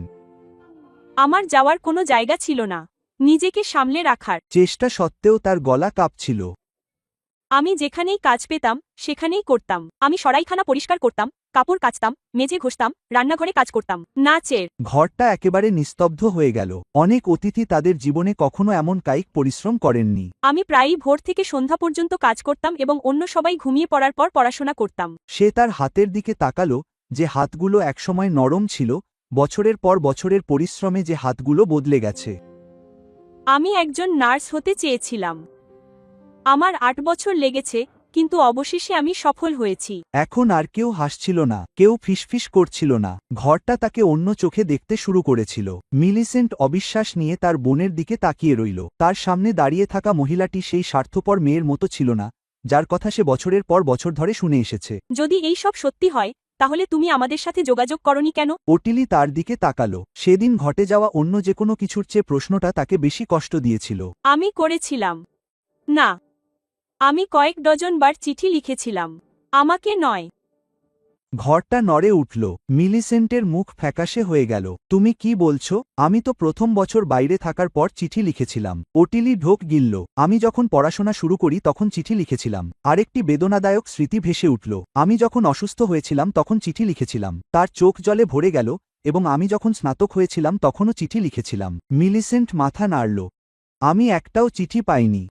আমার যাওয়ার কোনো জায়গা ছিল না, নিজেকে সামলে রাখার চেষ্টা সত্ত্বেও তার গলা কাঁপছিল। আমি যেখানেই কাজ পেতাম সেখানেই করতাম। আমি সরাইখানা পরিষ্কার করতাম, কাপড় কাচতাম, মেঝে ঘষতাম, রান্নাঘরে কাজ করতাম। নাচের ঘরটা একেবারে নিস্তব্ধ হয়ে গেল। অনেক অতিথি তাদের জীবনে কখনো এমন কায়িক পরিশ্রম করেননি। আমি প্রায়ই ভোর থেকে সন্ধ্যা পর্যন্ত কাজ করতাম এবং অন্য সবাই ঘুমিয়ে পড়ার পর পড়াশোনা করতাম। সে তার হাতের দিকে তাকালো, যে হাতগুলো একসময় নরম ছিল, বছরের পর বছরের পরিশ্রমে যে হাতগুলো বদলে গেছে। আমি একজন নার্স হতে চেয়েছিলাম। আমার 8 বছর লেগেছে, কিন্তু অবশেষে আমি সফল হয়েছি। এখন আর কেউ হাসছিল না, কেউ ফিসফিস করছিল না। ঘরটা তাকে অন্য চোখে দেখতে শুরু করেছিল। মিলিসেন্ট অবিশ্বাস নিয়ে তার বোনের দিকে তাকিয়ে রইল। তার সামনে দাঁড়িয়ে থাকা মহিলাটি সেই স্বার্থপর মেয়ের মতো ছিল না, যার কথা সে বছরের পর বছর ধরে শুনে এসেছে। যদি এই সব সত্যি হয় তাহলে তুমি আমাদের সাথে যোগাযোগ করনি কেন? ওটিলি তার দিকে তাকালো। সেদিন ঘটে যাওয়া অন্য যে কোনো কিছুর চেয়ে প্রশ্নটা তাকে বেশি কষ্ট দিয়েছিল। আমি করেছিলাম না, আমি কয়েক ডজন বার চিঠি লিখেছিলাম। আমাকে নয়। ঘরটা নড়ে উঠল। মিলিসেন্টের মুখ ফ্যাকাশে হয়ে গেল। তুমি কি বলছো? আমি তো প্রথম বছর বাইরে থাকার পর চিঠি লিখেছিলাম। ওটিলি ঢোক গিলল। আমি যখন পড়াশোনা শুরু করি তখন চিঠি লিখেছিলাম। আরেকটি বেদনাদায়ক স্মৃতি ভেসে উঠল। আমি যখন অসুস্থ হয়েছিলাম তখন চিঠি লিখেছিলাম। তার চোখ জলে ভরে গেল। এবং আমি যখন স্নাতক হয়েছিলাম তখনও চিঠি লিখেছিলাম। মিলিসেন্ট মাথা নাড়ল। আমি একটাও চিঠি পাইনি।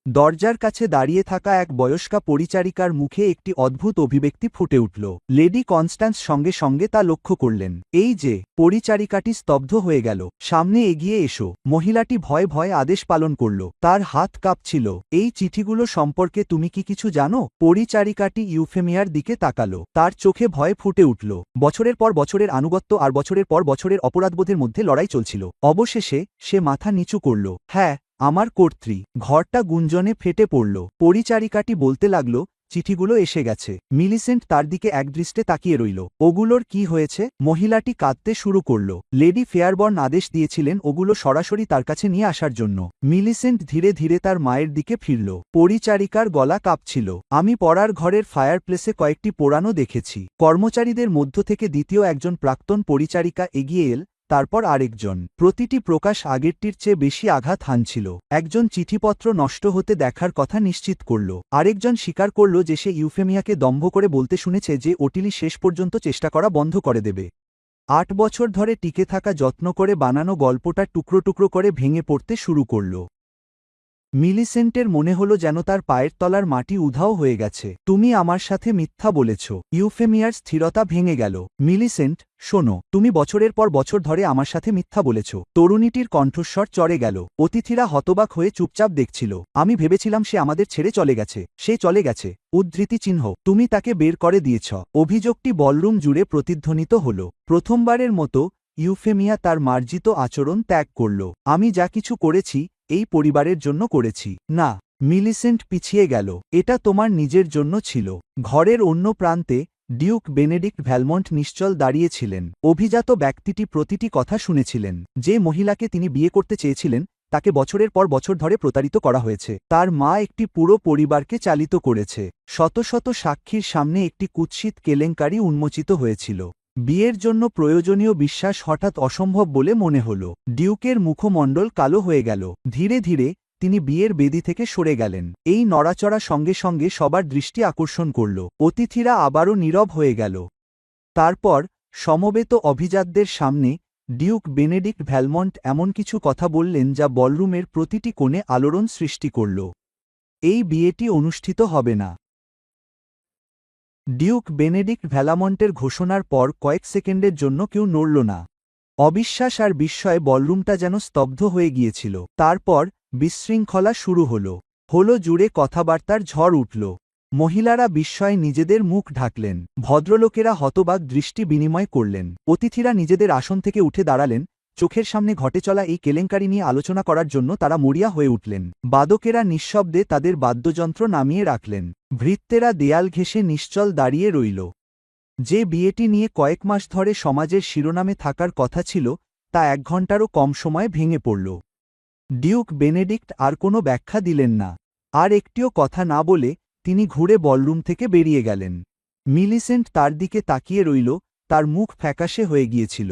দরজার কাছে দাঁড়িয়ে থাকা এক বয়স্কা পরিচারিকার মুখে একটি অদ্ভুত অভিব্যক্তি ফুটে উঠল। লেডি কনস্ট্যান্স সঙ্গে সঙ্গে তা লক্ষ্য করলেন। এই যে! পরিচারিকাটি স্তব্ধ হয়ে গেল। সামনে এগিয়ে এসো। মহিলাটি ভয়ে ভয়ে আদেশ পালন করল। তার হাত কাঁপছিল। এই চিঠিগুলো সম্পর্কে তুমি কি কিছু জানো? পরিচারিকাটি ইউফেমিয়ার দিকে তাকালো। তার চোখে ভয় ফুটে উঠল। বছরের পর বছরের আনুগত্য আর বছরের পর বছরের অপরাধবোধের মধ্যে লড়াই চলছিল। অবশেষে সে মাথা নিচু করল। হ্যাঁ, আমার কর্ত্রী। ঘরটা গুঞ্জনে ফেটে পড়ল। পরিচারিকাটি বলতে লাগল, চিঠিগুলো এসে গেছে। মিলিসেন্ট তার দিকে একদৃষ্টে তাকিয়ে রইল। ওগুলোর কি হয়েছে? মহিলাটি কাঁদতে শুরু করল। লেডি ফেয়ারবর্ন আদেশ দিয়েছিলেন ওগুলো সরাসরি তার কাছে নিয়ে আসার জন্য। মিলিসেন্ট ধীরে ধীরে তার মায়ের দিকে ফিরল। পরিচারিকার গলা কাঁপছিল। আমি পড়ার ঘরের ফায়ারপ্লেসে কয়েকটি পোড়ানো দেখেছি। কর্মচারীদের মধ্য থেকে দ্বিতীয় একজন প্রাক্তন পরিচারিকা এগিয়ে এল, তারপর আরেকজন। প্রতিটি প্রকাশ আগেরটির চেয়ে বেশি আঘাত হানছিল। একজন চিঠিপত্র নষ্ট হতে দেখার কথা নিশ্চিত করল। আরেকজন স্বীকার করল যে সে ইউফেমিয়াকে দম্ভ করে বলতে শুনেছে যে ওটিলি শেষ পর্যন্ত চেষ্টা করা বন্ধ করে দেবে। ৮ বছর ধরে টিকে থাকা যত্ন করে বানানো গল্পটা টুকরো টুকরো করে ভেঙে পড়তে শুরু করল। মিলিসেন্টের মনে হলো যেন তার পায়ের তলার মাটি উধাও হয়ে গেছে। তুমি আমার সাথে মিথ্যা বলেছ। ইউফেমিয়ার স্থিরতা ভেঙে গেল। মিলিসেন্ট, শোনো, তুমি বছরের পর বছর ধরে আমার সাথে মিথ্যা বলেছ। তরুণীটির কণ্ঠস্বর চড়ে গেল। অতিথিরা হতবাক হয়ে চুপচাপ দেখছিল। আমি ভেবেছিলাম সে আমাদের ছেড়ে চলে গেছে। সে চলে গেছে। উদ্ধৃতি চিহ্ন। তুমি তাকে বের করে দিয়েছ। অভিযোগটি বলরুম জুড়ে প্রতিধ্বনিত হল। প্রথমবারের মতো ইউফেমিয়া তার মার্জিত আচরণ ত্যাগ করল। আমি যা কিছু করেছি এই পরিবারের জন্য করেছি। না। মিলিসেন্ট পিছিয়ে গেল। এটা তোমার নিজের জন্য ছিল। ঘরের অন্য প্রান্তে ডিউক বেনেডিক্ট ভ্যালমন্ট নিশ্চল দাঁড়িয়েছিলেন। অভিজাত ব্যক্তিটি প্রতিটি কথা শুনেছিলেন। যে মহিলাকে তিনি বিয়ে করতে চেয়েছিলেন তাকে বছরের পর বছর ধরে প্রতারিত করা হয়েছে। তার মা একটি পুরো পরিবারকে চালিত করেছে। শত শত সাক্ষীর সামনে একটি কুৎসিত কেলেঙ্কারি উন্মোচিত হয়েছিল। বিয়ের জন্য প্রয়োজনীয় বিশ্বাস হঠাৎ অসম্ভব বলে মনে হল। ডিউকের মুখমণ্ডল কালো হয়ে গেল। ধীরে ধীরে তিনি বিয়ের বেদি থেকে সরে গেলেন। এই নড়াচড়া সঙ্গে সঙ্গে সবার দৃষ্টি আকর্ষণ করল। অতিথিরা আবারও নীরব হয়ে গেল। তারপর সমবেত অভিজাতদের সামনে ডিউক বেনেডিক্ট ভ্যালমন্ট এমন কিছু কথা বললেন যা বলরুমের প্রতিটি কোণে আলোড়ন সৃষ্টি করল। এই বিয়েটি অনুষ্ঠিত হবে না। ডিউক বেনেডিক্ট ভ্যালামন্টের ঘোষণার পর কয়েক সেকেন্ডের জন্য কেউ নড়ল না। অবিশ্বাস আর বিস্ময়ে বলরুমটা যেন স্তব্ধ হয়ে গিয়েছিল। তারপর বিশৃঙ্খলা শুরু হল জুড়ে কথাবার্তার ঝড় উঠল। মহিলারা বিস্ময়ে নিজেদের মুখ ঢাকলেন। ভদ্রলোকেরা হতবাক দৃষ্টি বিনিময় করলেন। অতিথিরা নিজেদের আসন থেকে উঠে দাঁড়ালেন। চোখের সামনে ঘটে চলা এই কেলেঙ্কারি নিয়ে আলোচনা করার জন্য তারা মরিয়া হয়ে উঠলেন। বাদকেরা নিঃশব্দে তাদের বাদ্যযন্ত্র নামিয়ে রাখলেন। ভৃত্যেরা দেয়াল ঘেঁষে নিশ্চল দাঁড়িয়ে রইল। যে বিয়েটি নিয়ে কয়েক মাস ধরে সমাজের শিরোনামে থাকার কথা ছিল তা ১ ঘণ্টারও কম সময়ে ভেঙে পড়ল। ডিউক বেনেডিক্ট আর কোনো ব্যাখ্যা দিলেন না। আর একটিও কথা না বলে তিনি ঘুরে বলরুম থেকে বেরিয়ে গেলেন। মিলিসেন্ট তার দিকে তাকিয়ে রইল। তার মুখ ফ্যাকাশে হয়ে গিয়েছিল।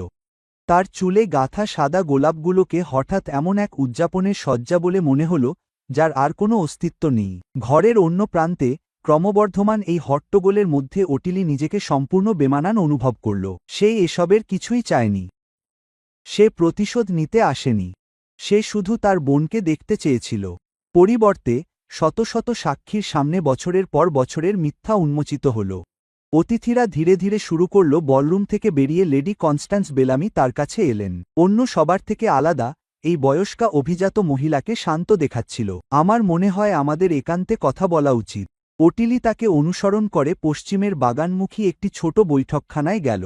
তার চুলে গাঁথা সাদা গোলাপগুলোকে হঠাৎ এমন এক উদযাপনের সজ্জা বলে মনে হল যার আর কোনো অস্তিত্ব নেই। ঘরের অন্য প্রান্তে ক্রমবর্ধমান এই হট্টগোলের মধ্যে ওটিলি নিজেকে সম্পূর্ণ বেমানান অনুভব করল। সে এসবের কিছুই চায়নি। সে প্রতিশোধ নিতে আসেনি। সে শুধু তার বোনকে দেখতে চেয়েছিল। পরিবর্তে শত শত সাক্ষীর সামনে বছরের পর বছরের মিথ্যা উন্মোচিত হল। অতিথিরা ধীরে ধীরে শুরু করল। বলরুম থেকে বেরিয়ে লেডি কনস্ট্যান্স বেলামি তার কাছে এলেন। অন্য সবার থেকে আলাদা এই বয়স্কা অভিজাত মহিলাকে শান্ত দেখাচ্ছিল। আমার মনে হয় আমাদের একান্তে কথা বলা উচিত। ওটিলি তাকে অনুসরণ করে পশ্চিমের বাগানমুখী একটি ছোট বৈঠকখানায় গেল।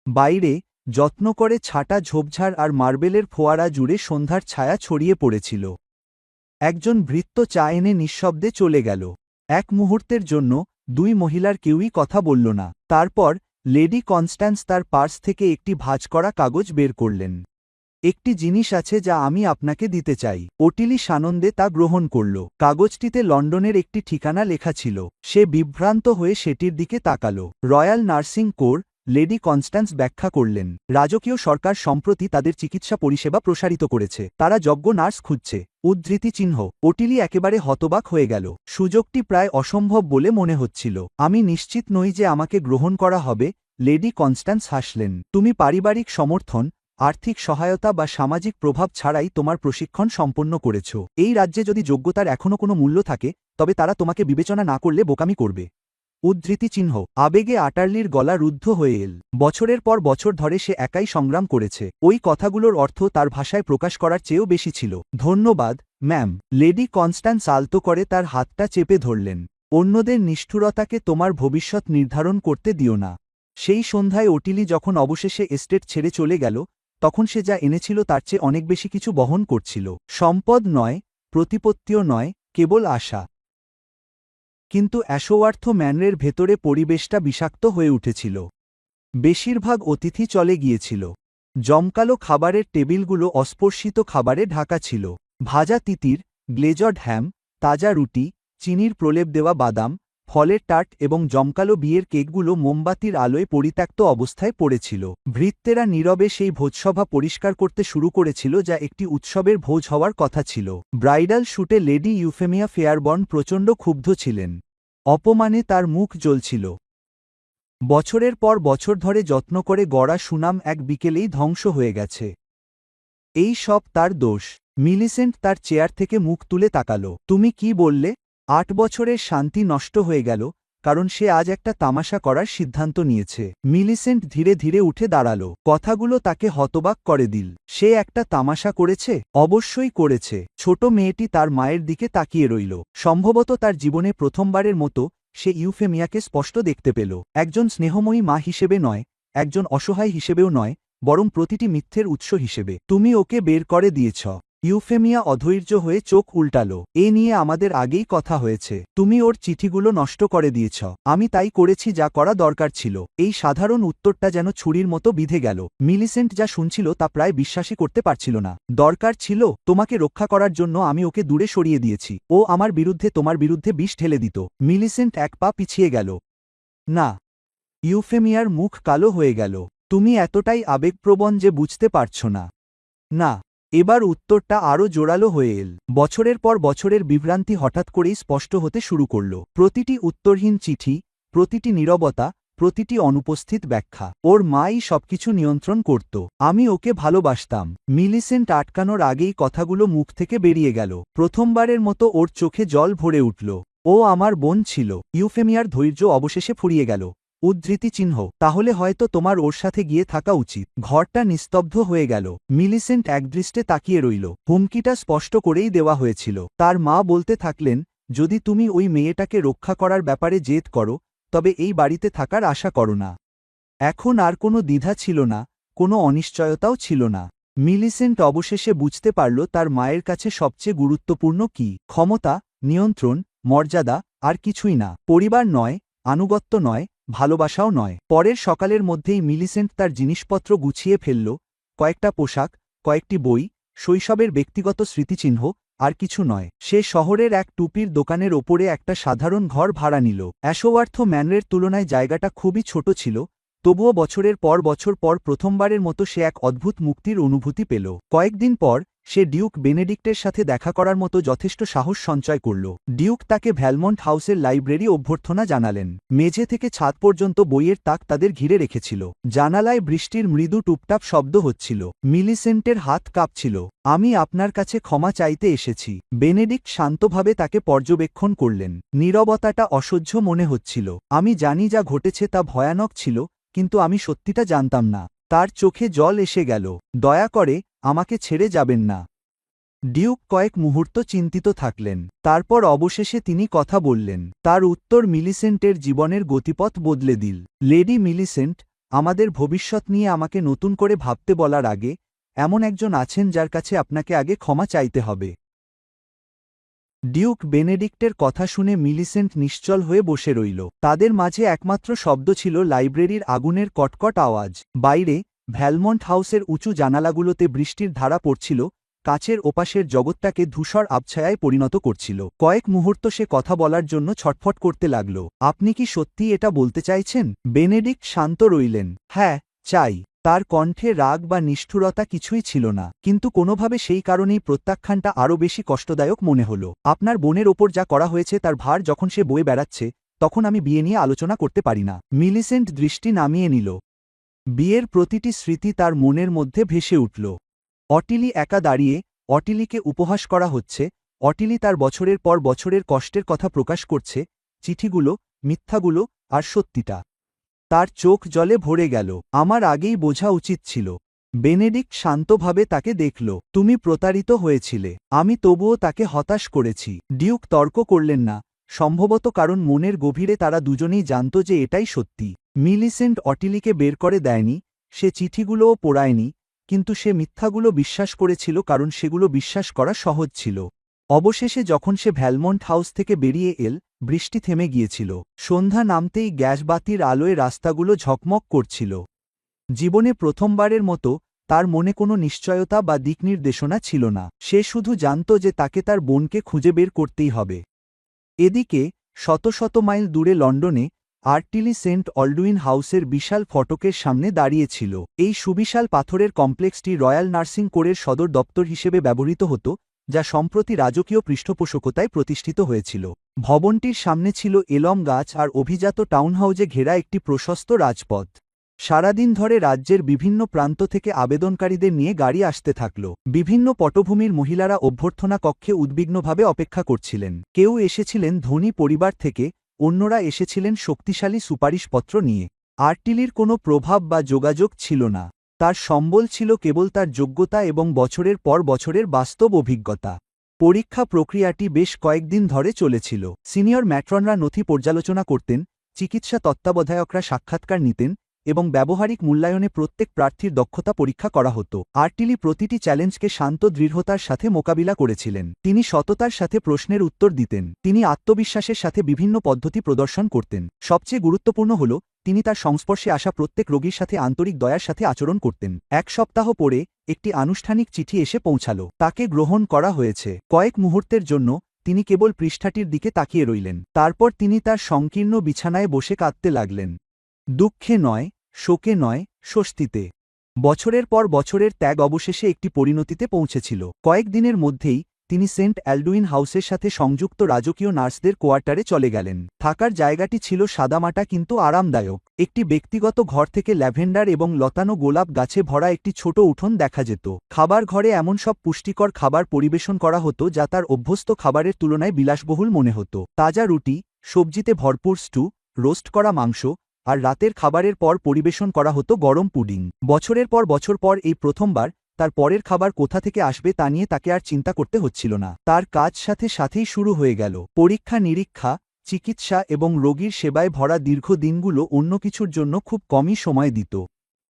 বাইরে যত্ন করে ছাটা ঝোপঝাড় আর মার্বেলের ফোয়ারা জুড়ে সন্ধ্যার ছায়া ছড়িয়ে পড়েছিল। একজন ভৃত্য চা এনে নিঃশব্দে চলে গেল। এক মুহূর্তের জন্য দুই মহিলার কেউই কথা বলল না। তারপর লেডি কনস্ট্যান্স তার পার্স থেকে একটি ভাঁজ করা কাগজ বের করলেন। একটি জিনিস আছে যা আমি আপনাকে দিতে চাই। ওটিলি সানন্দে তা গ্রহণ করল। কাগজটিতে লন্ডনের একটি ঠিকানা লেখা ছিল। সে বিভ্রান্ত হয়ে সেটির দিকে তাকাল। রয়্যাল নার্সিং কোর, লেডি কনস্ট্যান্স ব্যাখ্যা করলেন। রাজকীয় সরকার সম্প্রতি তাদের চিকিৎসা পরিষেবা প্রসারিত করেছে। তারা যোগ্য নার্স খুঁজছে। উদ্ধৃতি চিহ্ন। ওটিলি একেবারে হতবাক হয়ে গেল। সুযোগটি প্রায় অসম্ভব বলে মনে হচ্ছিল। আমি নিশ্চিত নই যে আমাকে গ্রহণ করা হবে। লেডি কনস্ট্যান্স হাসলেন। তুমি পারিবারিক সমর্থন, আর্থিক সহায়তা বা সামাজিক প্রভাব ছাড়াই তোমার প্রশিক্ষণ সম্পন্ন করেছ। এই রাজ্যে যদি যোগ্যতার এখনও কোনো মূল্য থাকে, তবে তারা তোমাকে বিবেচনা না করলে বোকামি করবে। উদ্ধৃতি চিহ্ন। আবেগে আটার্লির গলা রুদ্ধ হয়ে এল। বছরের পর বছর ধরে সে একাই সংগ্রাম করেছে। ওই কথাগুলোর অর্থ তার ভাষায় প্রকাশ করার চেয়েও বেশি ছিল। ধন্যবাদ, ম্যাম। লেডি কনস্ট্যান্স আলতো করে তার হাতটা চেপে ধরলেন। অন্যদের নিষ্ঠুরতাকে তোমার ভবিষ্যৎ নির্ধারণ করতে দিও না। সেই সন্ধ্যায় ওটিলি যখন অবশেষে এস্টেট ছেড়ে চলে গেল, তখন সে যা এনেছিল তার চেয়ে অনেক বেশি কিছু বহন করছিল। সম্পদ নয়, প্রতিপত্তিও নয়, কেবল আশা। কিন্তু অ্যাশোওয়ার্থ ম্যানরের ভেতরে পরিবেশটা বিষাক্ত হয়ে উঠেছিল। বেশিরভাগ অতিথি চলে গিয়েছিল। জমকালো খাবারের টেবিলগুলো অস্পর্শিত খাবারে ঢাকা ছিল। ভাজা তিতির, গ্লেজড হ্যাম, তাজা রুটি, চিনির প্রলেপ দেওয়া বাদাম, ফলের টার্ট এবং জমকালো বিয়ের কেকগুলো মোমবাতির আলোয় পরিত্যক্ত অবস্থায় পড়েছিল। ভৃত্যেরা নীরবে সেই ভোজসভা পরিষ্কার করতে শুরু করেছিল, যা একটি উৎসবের ভোজ হওয়ার কথা ছিল। ব্রাইডাল শ্যুটে লেডি ইউফেমিয়া ফেয়ারবর্ন প্রচণ্ড ক্ষুব্ধ ছিলেন। অপমানে তার মুখ জ্বলছিল। বছরের পর বছর ধরে যত্ন করে গড়া সুনাম এক বিকেলেই ধ্বংস হয়ে গেছে। এই সব তার দোষ। মিলিসেন্ট তার চেয়ার থেকে মুখ তুলে তাকাল। তুমি কি বললে? 8 বছরের শান্তি নষ্ট হয়ে গেল, কারণ সে আজ একটা তামাশা করার সিদ্ধান্ত নিয়েছে। মিলিসেন্ট ধীরে ধীরে উঠে দাঁড়াল। কথাগুলো তাকে হতবাক করে দিল। সে একটা তামাশা করেছে? অবশ্যই করেছে। ছোট মেয়েটি তার মায়ের দিকে তাকিয়ে রইল। সম্ভবত তার জীবনে প্রথমবারের মতো সে ইউফেমিয়াকে স্পষ্ট দেখতে পেল। একজন স্নেহময়ী মা হিসেবে নয়, একজন অসহায় হিসেবেও নয়, বরং প্রতিটি মিথ্যের উৎস হিসেবে। তুমি ওকে বের করে দিয়েছ। ইউফেমিয়া অধৈর্য হয়ে চোখ উল্টাল। এ নিয়ে আমাদের আগেই কথা হয়েছে। তুমি ওর চিঠিগুলো নষ্ট করে দিয়েছ। আমি তাই করেছি যা করা দরকার ছিল। এই সাধারণ উত্তরটা যেন ছুরির মতো বিঁধে গেল। মিলিসেন্ট যা শুনছিল তা প্রায় বিশ্বাসই করতে পারছিল না। দরকার ছিল? তোমাকে রক্ষা করার জন্য আমি ওকে দূরে সরিয়ে দিয়েছি। ও আমার বিরুদ্ধে তোমার বিরুদ্ধে বিষ ঢেলে দিত। মিলিসেন্ট এক পা পিছিয়ে গেল। না। ইউফেমিয়ার মুখ কালো হয়ে গেল। তুমি এতটাই আবেগপ্রবণ যে বুঝতে পারছ না। না। এবার উত্তরটা আরও জোরালো হয়ে এল। বছরের পর বছরের বিভ্রান্তি হঠাৎ করেই স্পষ্ট হতে শুরু করল। প্রতিটি উত্তরহীন চিঠি, প্রতিটি নীরবতা, প্রতিটি অনুপস্থিত ব্যাখ্যা। ওর মাই সবকিছু নিয়ন্ত্রণ করত। আমি ওকে ভালোবাসতাম। মিলিসেন্ট আটকানোর আগেই কথাগুলো মুখ থেকে বেরিয়ে গেল। প্রথমবারের মতো ওর চোখে জল ভরে উঠল। ও আমার বোন ছিল। ইউফেমিয়ার ধৈর্য অবশেষে ফুরিয়ে গেল। উদ্ধৃতি চিহ্ন। তাহলে হয়তো তোমার ওর সাথে গিয়ে থাকা উচিত। ঘরটা নিস্তব্ধ হয়ে গেল। মিলিসেন্ট একদৃষ্টে তাকিয়ে রইল। হুমকিটা স্পষ্ট করেই দেওয়া হয়েছিল। তার মা বলতে থাকলেন, যদি তুমি ওই মেয়েটাকে রক্ষা করার ব্যাপারে জেদ করো, তবে এই বাড়িতে থাকার আশা করো না। এখন আর কোনো দ্বিধা ছিল না, কোনো অনিশ্চয়তাও ছিল না। মিলিসেন্ট অবশেষে বুঝতে পারল তার মায়ের কাছে সবচেয়ে গুরুত্বপূর্ণ কি। ক্ষমতা, নিয়ন্ত্রণ, মর্যাদা, আর কিছুই না। পরিবার নয়, আনুগত্য নয়, ভালোবাসাও নয়। পরের সকালের মধ্যেই মিলিসেন্ট তার জিনিসপত্র গুছিয়ে ফেলল। কয়েকটা পোশাক, কয়েকটি বই, শৈশবের ব্যক্তিগত স্মৃতিচিহ্ন, আর কিছু নয়। সে শহরের এক টুপির দোকানের ওপরে একটা সাধারণ ঘর ভাড়া নিল। অ্যাশোওয়ার্থ ম্যানরের তুলনায় জায়গাটা খুবই ছোট ছিল, তবুও বছরের পর বছর পর প্রথমবারের মতো সে এক অদ্ভুত মুক্তির অনুভূতি পেল। কয়েকদিন পর সে ডিউক বেনেডিক্টের সাথে দেখা করার মতো যথেষ্ট সাহস সঞ্চয় করল। ডিউক তাকে ভ্যালমন্ট হাউসের লাইব্রেরি অভ্যর্থনা জানালেন। মেঝে থেকে ছাদ পর্যন্ত বইয়ের তাক তাদের ঘিরে রেখেছিল। জানালায় বৃষ্টির মৃদু টুপটাপ শব্দ হচ্ছিল। মিলিসেন্টের হাত কাঁপছিল। আমি আপনার কাছে ক্ষমা চাইতে এসেছি। বেনেডিক্ট শান্তভাবে তাকে পর্যবেক্ষণ করলেন। নীরবতাটা অসহ্য মনে হচ্ছিল। আমি জানি যা ঘটেছে তা ভয়ানক ছিল, কিন্তু আমি সত্যিটা জানতাম না। তার চোখে জল এসে গেল। দয়া করে আমাকে ছেড়ে যাবেন না। ডিউক কয়েক মুহূর্ত চিন্তিত থাকলেন। তারপর অবশেষে তিনি কথা বললেন। তার উত্তর মিলিসেন্টের জীবনের গতিপথ বদলে দিল। লেডি মিলিসেন্ট, আমাদের ভবিষ্যৎ নিয়ে আমাকে নতুন করে ভাবতে বলার আগে, এমন একজন আছেন যার কাছে আপনাকে আগে ক্ষমা চাইতে হবে। ডিউক বেনেডিক্টের কথা শুনে মিলিসেন্ট নিশ্চল হয়ে বসে রইল। তাদের মাঝে একমাত্র শব্দ ছিল লাইব্রেরির আগুনের কটকট আওয়াজ। বাইরে ভ্যালমন্ট হাউসের উঁচু জানালাগুলোতে বৃষ্টির ধারা পড়ছিল, কাচের ওপাশের জগৎটাকে ধূসর আবছায়ায় পরিণত করছিল। কয়েক মুহূর্ত সে কথা বলার জন্য ছটফট করতে লাগল। আপনি কি সত্যি এটা বলতে চাইছেন? বেনেডিক্ট শান্ত রইলেন। হ্যাঁ, চাই। তার কণ্ঠে রাগ বা নিষ্ঠুরতা কিছুই ছিল না, কিন্তু কোনোভাবে সেই কারণেই প্রত্যাখ্যানটা আরও বেশি কষ্টদায়ক মনে হল। আপনার বোনের ওপর যা করা হয়েছে তার ভার যখন সে বয়ে বেড়াচ্ছে, তখন আমি বিয়ে নিয়ে আলোচনা করতে পারি না। মিলিসেন্ট দৃষ্টি নামিয়ে নিল। বিয়ের প্রতিটি স্মৃতি তার মনের মধ্যে ভেসে উঠল। অটিলি একা দাঁড়িয়ে, অটিলিকে উপহাস করা হচ্ছে, অটিলি তার বছরের পর বছরের কষ্টের কথা প্রকাশ করছে, চিঠিগুলো, মিথ্যাগুলো, আর সত্যিটা। তার চোখ জলে ভরে গেল। আমার আগেই বোঝা উচিত ছিল। বেনেডিক্ট শান্তভাবে তাকে দেখল। তুমি প্রতারিত হয়েছিলে। আমি তবুও তাকে হতাশ করেছি। ডিউক তর্ক করলেন না, সম্ভবত কারণ মনের গভীরে তারা দুজনেই জানত যে এটাই সত্যি। মিলিসেন্ট অটিলিকে বের করে দেয়নি, সে চিঠিগুলোও পোড়ায়নি, কিন্তু সে মিথ্যাগুলো বিশ্বাস করেছিল কারণ সেগুলো বিশ্বাস করা সহজ ছিল। অবশেষে যখন সে ভ্যালমন্ট হাউস থেকে বেরিয়ে এল, বৃষ্টি থেমে গিয়েছিল। সন্ধ্যা নামতেই গ্যাসবাতির আলোয় রাস্তাগুলো ঝকমক করছিল। জীবনে প্রথমবারের মতো তার মনে কোনো নিশ্চয়তা বা দিকনির্দেশনা ছিল না। সে শুধু জানত যে তাকে তার বোনকে খুঁজে বের করতেই হবে। এদিকে শত শত মাইল দূরে লন্ডনে আর্টিলি সেন্ট অলডুইন হাউসের বিশাল ফটকের সামনে দাঁড়িয়েছিল। এই সুবিশাল পাথরের কমপ্লেক্সটি রয়্যাল নার্সিং কোরের সদর দপ্তর হিসেবে ব্যবহৃত হতো, যা সম্প্রতি রাজকীয় পৃষ্ঠপোষকতায় প্রতিষ্ঠিত হয়েছিল। ভবনটির সামনে ছিল এলম গাছ আর অভিজাত টাউনহাউজে ঘেরা একটি প্রশস্ত রাজপথ। সারাদিন ধরে রাজ্যের বিভিন্ন প্রান্ত থেকে আবেদনকারীদের নিয়ে গাড়ি আসতে থাকল। বিভিন্ন পটভূমির মহিলারা অভ্যর্থনা কক্ষে উদ্বিগ্নভাবে অপেক্ষা করছিলেন। কেউ এসেছিলেন ধনী পরিবার থেকে, অন্যরা এসেছিলেন শক্তিশালী সুপারিশপত্র নিয়ে। আর্টিলির কোনো প্রভাব বা যোগাযোগ ছিল না। তার সম্বল ছিল কেবল তার যোগ্যতা এবং বছরের পর বছরের বাস্তব অভিজ্ঞতা। পরীক্ষা প্রক্রিয়াটি বেশ কয়েকদিন ধরে চলেছিল। সিনিয়র ম্যাট্রনরা নথি পর্যালোচনা করতেন, চিকিৎসা তত্ত্বাবধায়করা সাক্ষাৎকার নিতেন, এবং ব্যবহারিক মূল্যায়নে প্রত্যেক প্রার্থীর দক্ষতা পরীক্ষা করা হতো। আর্টিলি প্রতিটি চ্যালেঞ্জকে শান্ত দৃঢ়তার সাথে মোকাবিলা করেছিলেন। তিনি সততার সাথে প্রশ্নের উত্তর দিতেন। তিনি আত্মবিশ্বাসের সাথে বিভিন্ন পদ্ধতি প্রদর্শন করতেন। সবচেয়ে গুরুত্বপূর্ণ হল, তিনি তার সংস্পর্শে আসা প্রত্যেক রোগীর সাথে আন্তরিক দয়ার সাথে আচরণ করতেন। এক সপ্তাহ পরে একটি আনুষ্ঠানিক চিঠি এসে পৌঁছাল। তাকে গ্রহণ করা হয়েছে। কয়েক মুহূর্তের জন্য তিনি কেবল পৃষ্ঠাটির দিকে তাকিয়ে রইলেন। তারপর তিনি তার সংকীর্ণ বিছানায় বসে কাঁদতে লাগলেন। দুঃখে নয়, শোকে নয়, স্বস্তিতে। বছরের পর বছরের ত্যাগ অবশেষে একটি পরিণতিতে পৌঁছেছিল। কয়েকদিনের মধ্যেই তিনি সেন্ট অ্যালডুইন হাউসের সাথে সংযুক্ত রাজকীয় নার্সদের কোয়ার্টারে চলে গেলেন। থাকার জায়গাটি ছিল সাদামাটা কিন্তু আরামদায়ক। একটি ব্যক্তিগত ঘর থেকে ল্যাভেন্ডার এবং লতানো গোলাপ গাছে ভরা একটি ছোট উঠোন দেখা যেত। খাবার ঘরে এমন সব পুষ্টিকর খাবার পরিবেশন করা হতো যা তার অভ্যস্ত খাবারের তুলনায় বিলাসবহুল মনে হতো। তাজা রুটি, সবজিতে ভরপুর স্টু, রোস্ট করা মাংস, আর রাতের খাবারের পর পরিবেশন করা হতো গরম পুডিং। বছরের পর বছর পর এই প্রথমবার তার পরের খাবার কোথা থেকে আসবে তা নিয়ে তাকে আর চিন্তা করতে হচ্ছিল না। তার কাজ সাথেই শুরু হয়ে গেল। পরীক্ষা নিরীক্ষা, চিকিৎসা এবং রোগীর সেবায় ভরা দীর্ঘ দিনগুলো অন্য কিছুর জন্য খুব কমই সময় দিত।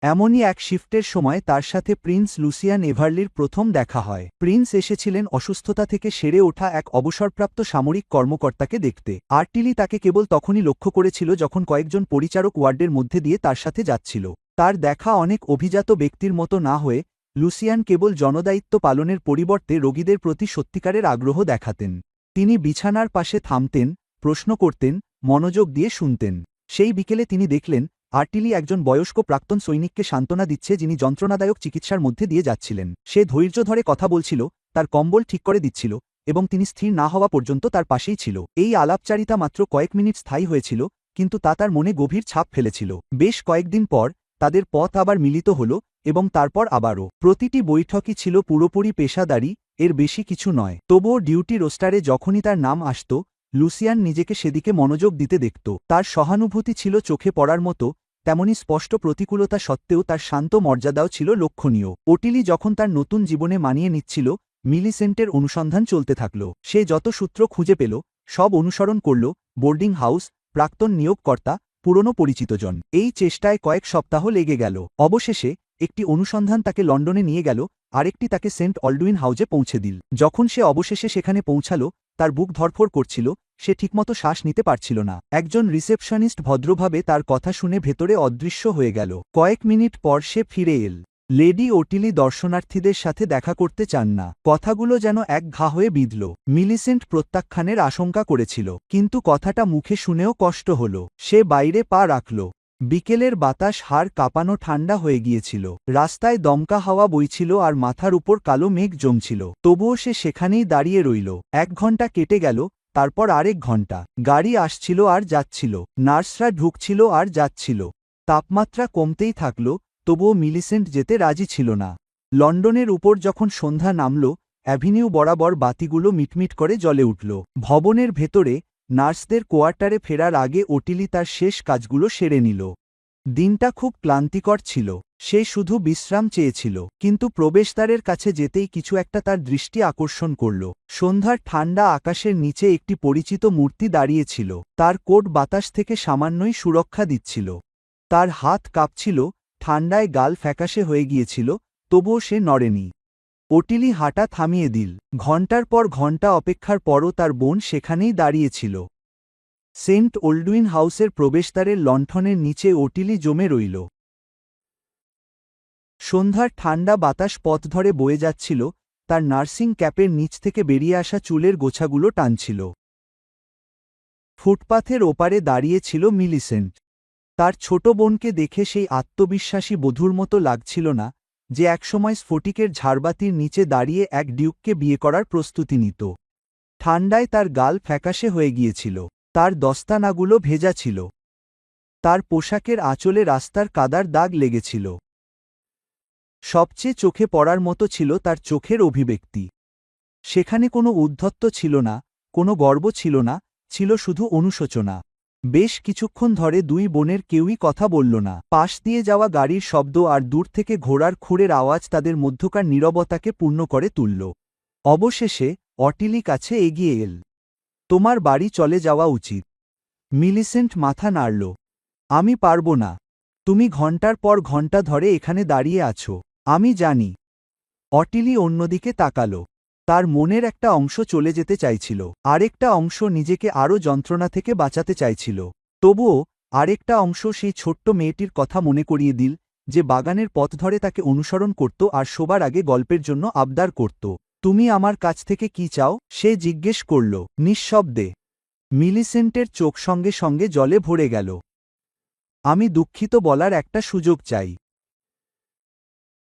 এমনই এক শিফটের সময় তার সাথে প্রিন্স লুসিয়ান এভারলির প্রথম দেখা হয়। প্রিন্স এসেছিলেন অসুস্থতা থেকে সেরে ওঠা এক অবসরপ্রাপ্ত সামরিক কর্মকর্তাকে দেখতে। আর্টিলি তাকে কেবল তখনই লক্ষ্য করেছিল যখন কয়েকজন পরিচারক ওয়ার্ডের মধ্যে দিয়ে তার সাথে যাচ্ছিল। তার দেখা অনেক অভিজাত ব্যক্তির মতো না হয়ে লুসিয়ান কেবল জনদায়িত্ব পালনের পরিবর্তে রোগীদের প্রতি সত্যিকারের আগ্রহ দেখাতেন। তিনি বিছানার পাশে থামতেন, প্রশ্ন করতেন, মনোযোগ দিয়ে শুনতেন। সেই বিকেলে তিনি দেখলেন আর্টিলি একজন বয়স্ক প্রাক্তন সৈনিককে সান্ত্বনা দিচ্ছে যিনি যন্ত্রণাদায়ক চিকিৎসার মধ্যে দিয়ে যাচ্ছিলেন। সে ধৈর্য ধরে কথা বলছিল, তার কম্বল ঠিক করে দিচ্ছিল, এবং তিনি স্থির না হওয়া পর্যন্ত তার পাশেই ছিল। এই আলাপচারিতা মাত্র কয়েক মিনিট স্থায়ী হয়েছিল, কিন্তু তা তার মনে গভীর ছাপ ফেলেছিল। বেশ কয়েকদিন পর তাদের পথ আবার মিলিত হল, এবং তারপর আবারও। প্রতিটি বৈঠকই ছিল পুরোপুরি পেশাদারি, এর বেশি কিছু নয়। তবুও ডিউটি রোস্টারে যখনই তার নাম আসত, লুসিয়ান নিজেকে সেদিকে মনোযোগ দিতে দেখত। তার সহানুভূতি ছিল চোখে পড়ার মতো, তেমনি স্পষ্ট প্রতিকূলতা সত্ত্বেও তার শান্ত মর্যাদাও ছিল লক্ষণীয়। ওটিলি যখন তার নতুন জীবনে মানিয়ে নিচ্ছিল, মিলিসেন্টের অনুসন্ধান চলতে থাকল। সে যত সূত্র খুঁজে পেল, সব অনুসরণ করল, বোর্ডিং হাউস, প্রাক্তন নিয়োগকর্তা, পুরনো পরিচিতজন। এই চেষ্টায় কয়েক সপ্তাহ লেগে গেল। অবশেষে একটি অনুসন্ধান তাকে লন্ডনে নিয়ে গেল, আরেকটি তাকে সেন্ট অলডুইন হাউজে পৌঁছে দিল। যখন সে অবশেষে সেখানে পৌঁছাল, তার বুক ধড়ফড় করছিল, সে ঠিকমতো শ্বাস নিতে পারছিল না। একজন রিসেপশনিস্ট ভদ্রভাবে তার কথা শুনে ভেতরে অদৃশ্য হয়ে গেল। কয়েক মিনিট পর সে ফিরে এল। লেডি ওটিলি দর্শনার্থীদের সাথে দেখা করতে চান না। কথাগুলো যেন এক ঘা হয়ে বিঁধল। মিলিসেন্ট প্রত্যাখ্যানের আশঙ্কা করেছিল, কিন্তু কথাটা মুখে শুনেও কষ্ট হল। সে বাইরে পা রাখল। বিকেলের বাতাস হাড় কাঁপানো ঠান্ডা হয়ে গিয়েছিল। রাস্তায় দমকা হাওয়া বইছিল আর মাথার উপর কালো মেঘ জমছিল। তবুও সে সেখানেই দাঁড়িয়ে রইল। 1 ঘন্টা কেটে গেল, তারপর আরেক ঘন্টা। গাড়ি আসছিল আর যাচ্ছিল, নার্সরা ঢুকছিল আর যাচ্ছিল। তাপমাত্রা কমতেই থাকল, তবুও মিলিসেন্ট যেতে রাজি ছিল না। লন্ডনের উপর যখন সন্ধ্যা নামল, অ্যাভিনিউ বরাবর বাতিগুলো মিটমিট করে জ্বলে উঠল। ভবনের ভেতরে নার্সদের কোয়ার্টারে ফেরার আগে ওটিলি তার শেষ কাজগুলো সেরে নিল। দিনটা খুব ক্লান্তিকর ছিল। সে শুধু বিশ্রাম চেয়েছিল, কিন্তু প্রবেশদ্বারের কাছে যেতেই কিছু একটা তার দৃষ্টি আকর্ষণ করল। সন্ধ্যার ঠান্ডা আকাশের নিচে একটি পরিচিত মূর্তি দাঁড়িয়েছিল। তার কোট বাতাস থেকে সামান্যই সুরক্ষা দিচ্ছিল। তার হাত কাঁপছিল, ঠান্ডায় গাল ফ্যাকাশে হয়ে গিয়েছিল, তবুও সে নড়েনি। ওটিলি হাঁটা থামিয়ে দিল। ঘণ্টার পর ঘণ্টা অপেক্ষার পরও তার বোন সেখানেই দাঁড়িয়েছিল। সেন্ট ওল্ডউইন হাউসের প্রবেশদ্বারের লণ্ঠনের নিচে ওটিলি জমে রইল। সন্ধ্যার ঠান্ডা বাতাস পথ ধরে বয়ে যাচ্ছিল, তার নার্সিং ক্যাপের নিচ থেকে বেরিয়ে আসা চুলের গোছাগুলো টানছিল। ফুটপাথের ওপারে দাঁড়িয়েছিল মিলিসেন্ট। তার ছোট বোনকে দেখে সেই আত্মবিশ্বাসী বধূর মতো লাগছিল না, যে একসময় স্ফটিকের ঝাড়বাতির নিচে দাঁড়িয়ে এক ডিউককে বিয়ে করার প্রস্তুতি নিত। ঠান্ডায় তার গাল ফ্যাকাশে হয়ে গিয়েছিল, তার দস্তানাগুলো ভেজা ছিল, তার পোশাকের আঁচলে রাস্তার কাদার দাগ লেগেছিল। সবচেয়ে চোখে পড়ার মতো ছিল তার চোখের অভিব্যক্তি। সেখানে কোনো উদ্ধত্ত ছিল না, কোনো গর্ব ছিল না, ছিল শুধু অনুশোচনা। বেশ কিছুক্ষণ ধরে দুই বোনের কেউই কথা বলল না। পাশ দিয়ে যাওয়া গাড়ির শব্দ আর দূর থেকে ঘোড়ার খুঁড়ের আওয়াজ তাদের মধ্যকার নীরবতাকে পূর্ণ করে তুলল। অবশেষে অটিলি কাছে এগিয়ে এল। তোমার বাড়ি চলে যাওয়া উচিত। মিলিসেন্ট মাথা নাড়ল। আমি পারব না। তুমি ঘণ্টার পর ঘণ্টা ধরে এখানে দাঁড়িয়ে আছো। আমি জানি। অটিলি অন্যদিকে তাকাল। তার মনের একটা অংশ চলে যেতে চাইছিল, আরেকটা অংশ নিজেকে আরও যন্ত্রণা থেকে বাঁচাতে চাইছিল। তবুও আরেকটা অংশ সেই ছোট্ট মেয়েটির কথা মনে করিয়ে দিল, যে বাগানের পথ ধরে তাকে অনুসরণ করত আর শোবার আগে গল্পের জন্য আবদার করত। তুমি আমার কাছ থেকে কি চাও? সে জিজ্ঞেস করল, নিঃশব্দে। মিলিসেন্টের চোখ সঙ্গে সঙ্গে জলে ভরে গেল। আমি দুঃখিত বলার একটা সুযোগ চাই।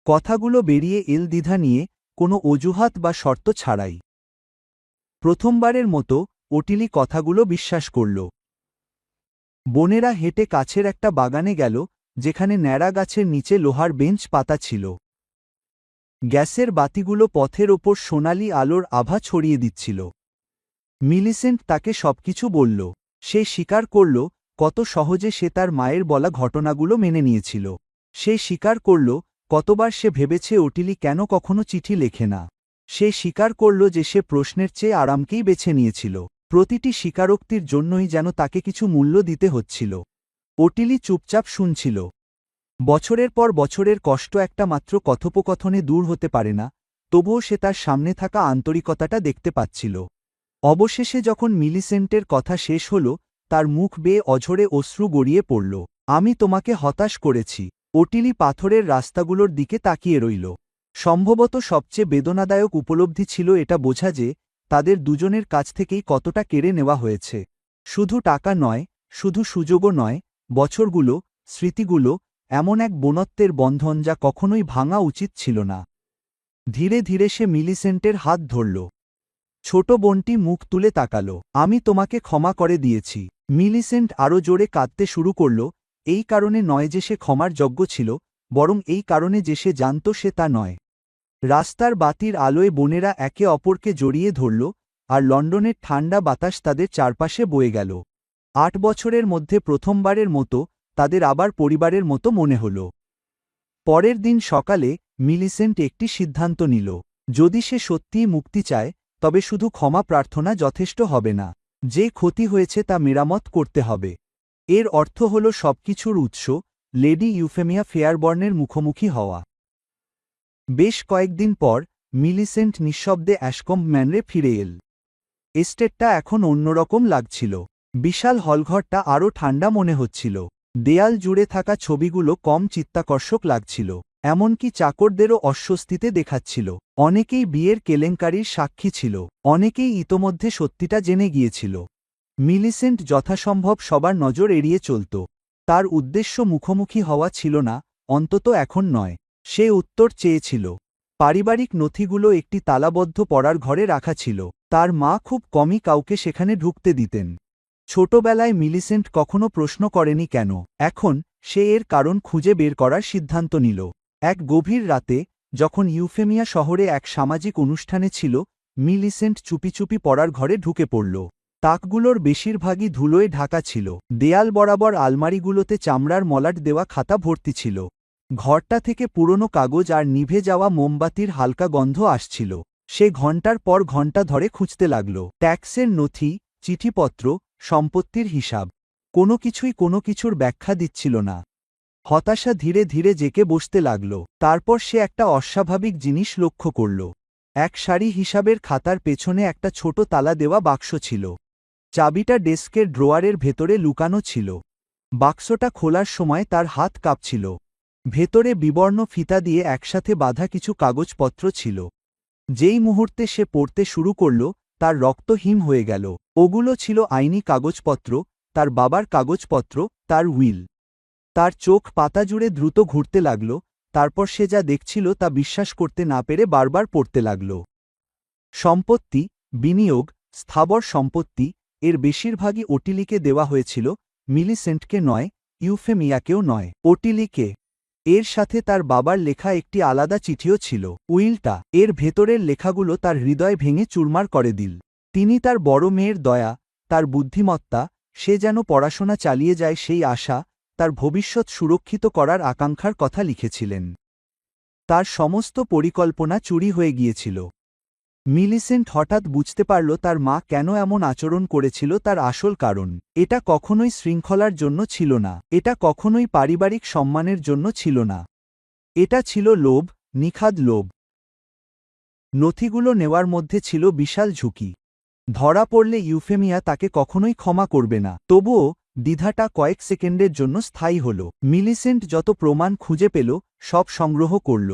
কথাগুলো বেরিয়ে এল দ্বিধা নিয়ে, কোনো অজুহাত বা শর্ত ছাড়াই। প্রথমবারের মতো ওটিলি কথাগুলো বিশ্বাস করল। বোনেরা হেঁটে কাছের একটা বাগানে গেল, যেখানে ন্যাড়া গাছের নিচে লোহার বেঞ্চ পাতা ছিল। গ্যাসের বাতিগুলো পথের ওপর সোনালি আলোর আভা ছড়িয়ে দিচ্ছিল। মিলিসেন্ট তাকে সবকিছু বলল। সে স্বীকার করল কত সহজে সে তার মায়ের বলা ঘটনাগুলো মেনে নিয়েছিল। সে স্বীকার করল কতবার সে ভেবেছে ওটিলি কেন কখনো চিঠি লেখে না। সে স্বীকার করল যে সে প্রশ্নের চেয়ে আরামকেই বেছে নিয়েছিল। প্রতিটি স্বীকারোক্তির জন্যই যেন তাকে কিছু মূল্য দিতে হচ্ছিল। ওটিলি চুপচাপ শুনছিল। বছরের পর বছরের কষ্ট একটা মাত্র কথোপকথনে দূর হতে পারে না, তবুও সে তার সামনে থাকা আন্তরিকতাটা দেখতে পাচ্ছিল। অবশেষে যখন মিলিসেন্টের কথা শেষ হল, তার মুখ বেয়ে অঝরে অশ্রু গড়িয়ে পড়ল। আমি তোমাকে হতাশ করেছি। ওটিলি পাথরের রাস্তাগুলোর দিকে তাকিয়ে রইল। সম্ভবত সবচেয়ে বেদনাদায়ক উপলব্ধি ছিল এটা বোঝা যে তাদের দুজনের কাছ থেকেই কতটা কেড়ে নেওয়া হয়েছে। শুধু টাকা নয়, শুধু সুযোগও নয়, বছরগুলো, স্মৃতিগুলো, এমন এক বোনত্বের বন্ধন যা কখনোই ভাঙা উচিত ছিল না। ধীরে ধীরে সে মিলিসেন্টের হাত ধরল। ছোট বোনটি মুখ তুলে তাকাল। আমি তোমাকে ক্ষমা করে দিয়েছি। মিলিসেন্ট আরও জোরে কাঁদতে শুরু করল, এই কারণে নয় যে সে ক্ষমার যোগ্য ছিল, বরং এই কারণে যে সে জানত সে তা নয়। রাস্তার বাতির আলোয় বোনেরা একে অপরকে জড়িয়ে ধরল, আর লন্ডনের ঠান্ডা বাতাস তাদের চারপাশে বয়ে গেল। 8 বছরের মধ্যে প্রথমবারের মতো তাদের আবার পরিবারের মতো মনে হল। পরের দিন সকালে মিলিসেন্ট একটি সিদ্ধান্ত নিল। যদি সে সত্যিই মুক্তি চায়, তবে শুধু ক্ষমা প্রার্থনা যথেষ্ট হবে না। যে ক্ষতি হয়েছে তা মেরামত করতে হবে। এর অর্থ হল সবকিছুর উৎস, লেডি ইউফেমিয়া ফেয়ারবর্নের মুখোমুখি হওয়া। বেশ কয়েকদিন পর মিলিসেন্ট নিঃশব্দে অ্যাশকম্ব ম্যানরে ফিরে এল। এস্টেটটা এখন অন্যরকম লাগছিল। বিশাল হলঘরটা আরও ঠান্ডা মনে হচ্ছিল। দেয়াল জুড়ে থাকা ছবিগুলো কম চিত্তাকর্ষক লাগছিল, এমনকি চাকরদেরও অস্বস্তিতে দেখাচ্ছিল। অনেকেই বিয়ের কেলেঙ্কারির সাক্ষী ছিল, অনেকেই ইতোমধ্যে সত্যিটা জেনে গিয়েছিল। মিলিসেন্ট যথাসম্ভব সবার নজর এড়িয়ে চলত। তার উদ্দেশ্য মুখোমুখি হওয়া ছিল না, অন্তত এখন নয়। সে উত্তর চেয়েছিল। পারিবারিক নথিগুলো একটি তালাবদ্ধ পড়ার ঘরে রাখা ছিল। তার মা খুব কমই কাউকে সেখানে ঢুকতে দিতেন। ছোটবেলায় মিলিসেন্ট কখনো প্রশ্ন করেনি কেন। এখন সে এর কারণ খুঁজে বের করার সিদ্ধান্ত নিল। এক গভীর রাতে, যখন ইউফেমিয়া শহরে এক সামাজিক অনুষ্ঠানে ছিল, মিলিসেন্ট চুপি চুপি পড়ার ঘরে ঢুকে পড়ল। তাকগুলোর বেশিরভাগই ধুলোয় ঢাকা ছিল। দেয়াল বরাবর আলমারিগুলোতে চামড়ার মলাট দেওয়া খাতা ভর্তি ছিল। ঘরটা থেকে পুরনো কাগজ আর নিভে যাওয়া মোমবাতির হালকা গন্ধ আসছিল। সে ঘণ্টার পর ঘণ্টা ধরে খুঁজতে লাগল। ট্যাক্সের নথি, চিঠিপত্র, সম্পত্তির হিসাব। কোনো কিছুর ব্যাখ্যা দিচ্ছিল না। হতাশা ধীরে ধীরে জেকে বসতে লাগল। তারপর সে একটা অস্বাভাবিক জিনিস লক্ষ্য করল। এক সারি হিসাবের খাতার পেছনে একটা ছোট তালা দেওয়া বাক্স ছিল। চাবিটা ডেস্কের ড্রোয়ারের ভেতরে লুকানো ছিল। বাক্সটা খোলার সময় তার হাত কাঁপছিল। ভেতরে বিবর্ণ ফিতা দিয়ে একসাথে বাঁধা কিছু কাগজপত্র ছিল। যেই মুহূর্তে সে পড়তে শুরু করল, তার রক্ত হিম হয়ে গেল। ওগুলো ছিল আইনি কাগজপত্র, তার বাবার কাগজপত্র, তার উইল। তার চোখ পাতা জুড়ে দ্রুত ঘুরতে লাগল। তারপর সে যা দেখছিল তা বিশ্বাস করতে না পেরে বারবার পড়তে লাগল। সম্পত্তি, বিনিয়োগ, স্থাবর সম্পত্তি, এর বেশিরভাগই ওটিলিকে দেওয়া হয়েছিল, মিলিসেন্টকে নয়, ইউফেমিয়াকেও নয়। ওটিলিকে। এর সাথে তার বাবার লেখা একটি আলাদা চিঠিও ছিল। উইলটা, এর ভেতরের লেখাগুলো তার হৃদয় ভেঙে চুরমার করে দিল। তিনি তার বড় মেয়ের দয়া, তার বুদ্ধিমত্তা, সে যেন পড়াশোনা চালিয়ে যায় সেই আশা, তার ভবিষ্যৎ সুরক্ষিত করার আকাঙ্ক্ষার কথা লিখেছিলেন। তার সমস্ত পরিকল্পনা চুরি হয়ে গিয়েছিল। মিলিসেন্ট হঠাৎ বুঝতে পারল তার মা কেন এমন আচরণ করেছিল। তার আসল কারণ এটা কখনোই শৃঙ্খলার জন্য ছিল না, এটা কখনোই পারিবারিক সম্মানের জন্য ছিল না। এটা ছিল লোভ, নিখাদ লোভ। নথিগুলো নেওয়ার মধ্যে ছিল বিশাল ঝুঁকি। ধরা পড়লে ইউফেমিয়া তাকে কখনোই ক্ষমা করবে না। তবুও দ্বিধাটা কয়েক সেকেন্ডের জন্য স্থায়ী হল। মিলিসেন্ট যত প্রমাণ খুঁজে পেল, সব সংগ্রহ করল।